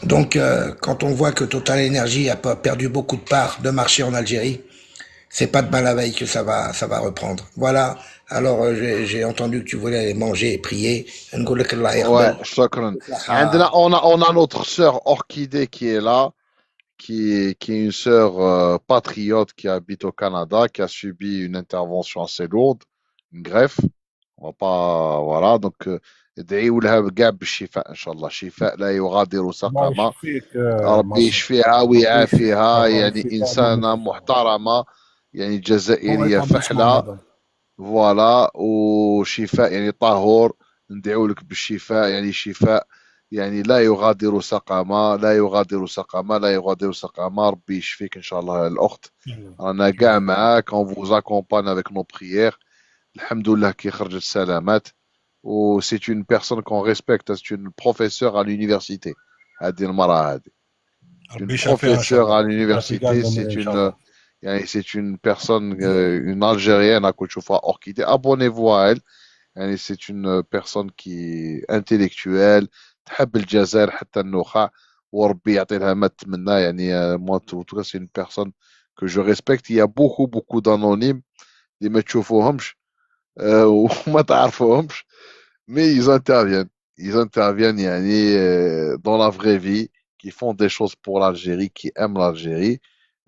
Donc quand on voit que Total Energy a perdu beaucoup de parts de marché en Algérie, c'est pas de mal à veille que ça va reprendre. Voilà. Alors j'ai entendu que tu voulais aller manger et prier. Ouais, shukran. On a notre sœur Orchidée qui est là, qui est une sœur patriote qui habite au Canada, qui a subi une intervention assez lourde, une greffe. On va pas, voilà, donc ادعيوا لها بكاع بالشفاء ان شاء الله، شفاء لا يغادر الله سقما. يشفيك ربي مصر. يشفيها ربي ويعافيها، يشفيك يعني ويشفي إنسانة أهل محترمة، يعني هو جزائرية يطعم فحلة. هذا. فوالا، وشفاء يعني طهور. ندعو لك بالشفاء، يعني شفاء يعني لا يغادر سقما، لا يغادر سقما، لا يغادر سقما. ربي يشفيك إن شاء الله الأخت. رانا كاع معاك، on vous accompagne avec nos prières. الحمد لله كي خرجت سلامات. و c'est une personne qu'on respecte، c'est une professeure à l'université. هذه المرأة هذه ربي une يشافيها ان شاء professeure الله. à l'université, c'est une personne, une Algérienne à Kouchoufa Orchidée. Abonnez-vous à elle. يعني c'est une personne qui est intellectuelle، تحب الجزائر حتى النخاع، وربي يعطي لها ما تتمنى. يعني moi en tout cas c'est une personne que je respecte. Il y a beaucoup d'anonymes اللي ما تشوفوهمش وما تعرفوهمش، mais ils interviennent يعني dans la vraie vie, qui font des choses pour l'Algérie, qui aiment l'Algérie.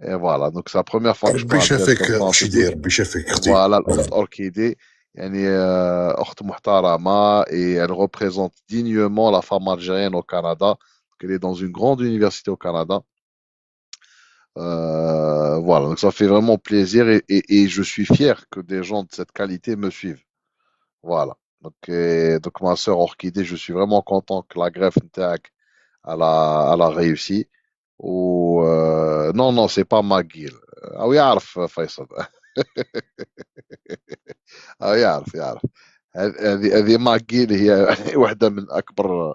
Et voilà, donc c'est la première fois que je ربي parle يشافيك directement en رشيدي، public. ربي يشافيك اختي. Voilà, l'autre Orchidée. يعني أخت محترمة et elle représente dignement la femme algérienne au Canada. Elle est dans une grande université au Canada. Voilà, donc ça fait vraiment plaisir et je suis fier que des gens de cette qualité me suivent. Voilà. Donc ma sœur Orchidée, je suis vraiment content que la greffe نتاعك elle a réussi. Non, non, c'est pas McGill. Ah oui, يعرف فيصل. يعرف. هذه McGill هي واحدة من أكبر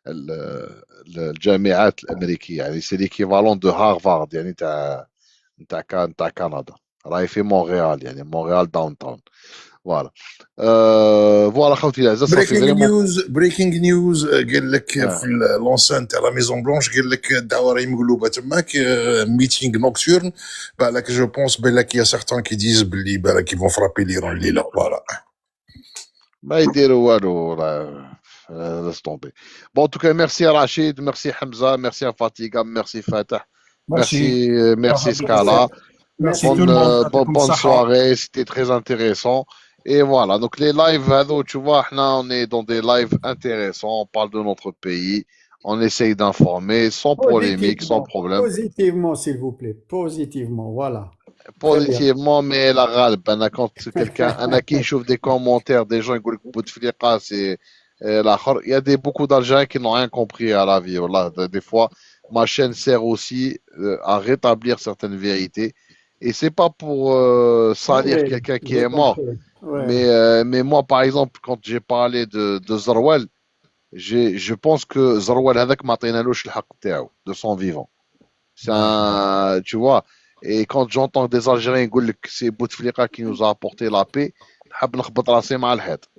ال- الجامعات الأمريكية، يعني سي ليكيفالون دو هارفارد، يعني نتاع كندا. راهي في مونريال، يعني مونريال داون تاون. فوالا. فوالا خوتي الأعزاء، صافي فريمون. بريكينج نيوز قال لك آه. في لونسان تاع لا ميزون بلونش، قال لك الدعوه راهي مقلوبه تماك، ميتينغ نوكتورن. بالك جو بونس بالك يا سيغتان كي ديز باللي بالك يفون فرابي ليران الليله. فوالا. ما يديروا والو، laisse tomber. Bon, en tout cas, merci à Rachid, merci Hamza, merci à Fatiga, merci Fatah, Merci. merci Scala. Merci tout le monde. Bonne soirée, c'était très intéressant. Et voilà, donc les lives, tu vois, là, on est dans des lives intéressants, on parle de notre pays, on essaye d'informer sans polémique, sans problème. Positivement, s'il vous plaît. Positivement, voilà. Positivement, mais la râle, quand quelqu'un, un qui chauffe des commentaires, des gens, ils disent que Bouteflika, c'est il y a beaucoup d'Algériens qui n'ont rien compris à la vie. Voilà. Des fois, ma chaîne sert aussi à rétablir certaines vérités. Et c'est pas pour salir Oui, quelqu'un qui j'ai est mort. compris. Ouais. Mais moi, par exemple, quand j'ai parlé de Zarwel, je pense que Zarwel avec Matinaloch le haq تاعو, de son vivant. C'est un, tu vois. Et quand j'entends des Algériens dire que c'est Bouteflika qui nous a apporté la paix, نحب نخبط راسي مع الحيط.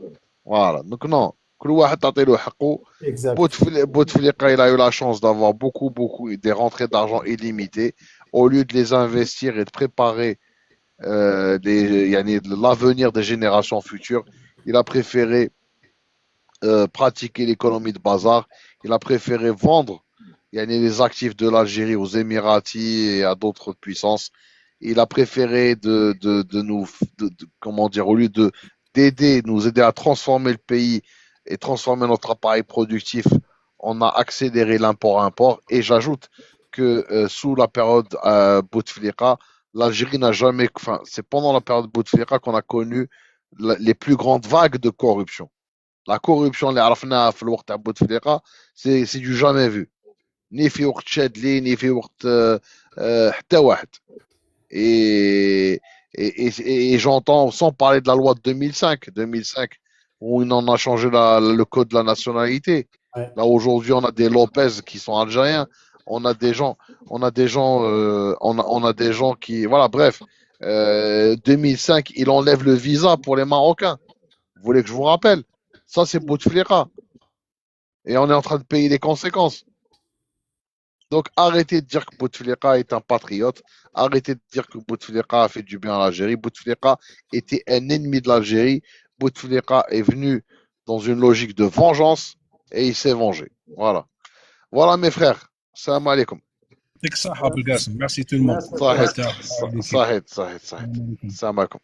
Voilà. Donc non, كل واحد تعطيله حقه. Exact. Bouteflika, il a eu la chance d'avoir beaucoup des rentrées d'argent illimitées. Au lieu de les investir et de préparer l'avenir des générations futures, il a préféré pratiquer l'économie de bazar. Il a préféré vendre les actifs de l'Algérie aux Émiratis et à d'autres puissances. Il a préféré comment dire, au lieu nous aider à transformer le pays et transformer notre appareil productif, on a accéléré l'import-import. Et j'ajoute que sous la période Bouteflika, l'Algérie n'a jamais, enfin, c'est pendant la période Bouteflika qu'on a connu les plus grandes vagues de corruption. La corruption, les عرفناها في الوقت تاع بوتفليقة, c'est du jamais vu. Ni في وقت شادلي, ni في وقت حتى واحد. Et j'entends, sans parler de la loi de 2005, où on a changé le code de la nationalité. Ouais. Là, aujourd'hui, on a des Lopez qui sont algériens. On a des gens qui, voilà, bref. 2005, il enlève le visa pour les Marocains. Vous voulez que je vous rappelle? Ça, c'est Bouteflika. Et on est en train de payer les conséquences. Donc, arrêtez de dire que Bouteflika est un patriote. Arrêtez de dire que Bouteflika a fait du bien à l'Algérie. Bouteflika était un ennemi de l'Algérie. Bouteflika est venu dans une logique de vengeance et il s'est vengé. Voilà. Voilà, mes frères. Salam alaikum. Merci tout le monde. Salam alaikum. Salam alaikum.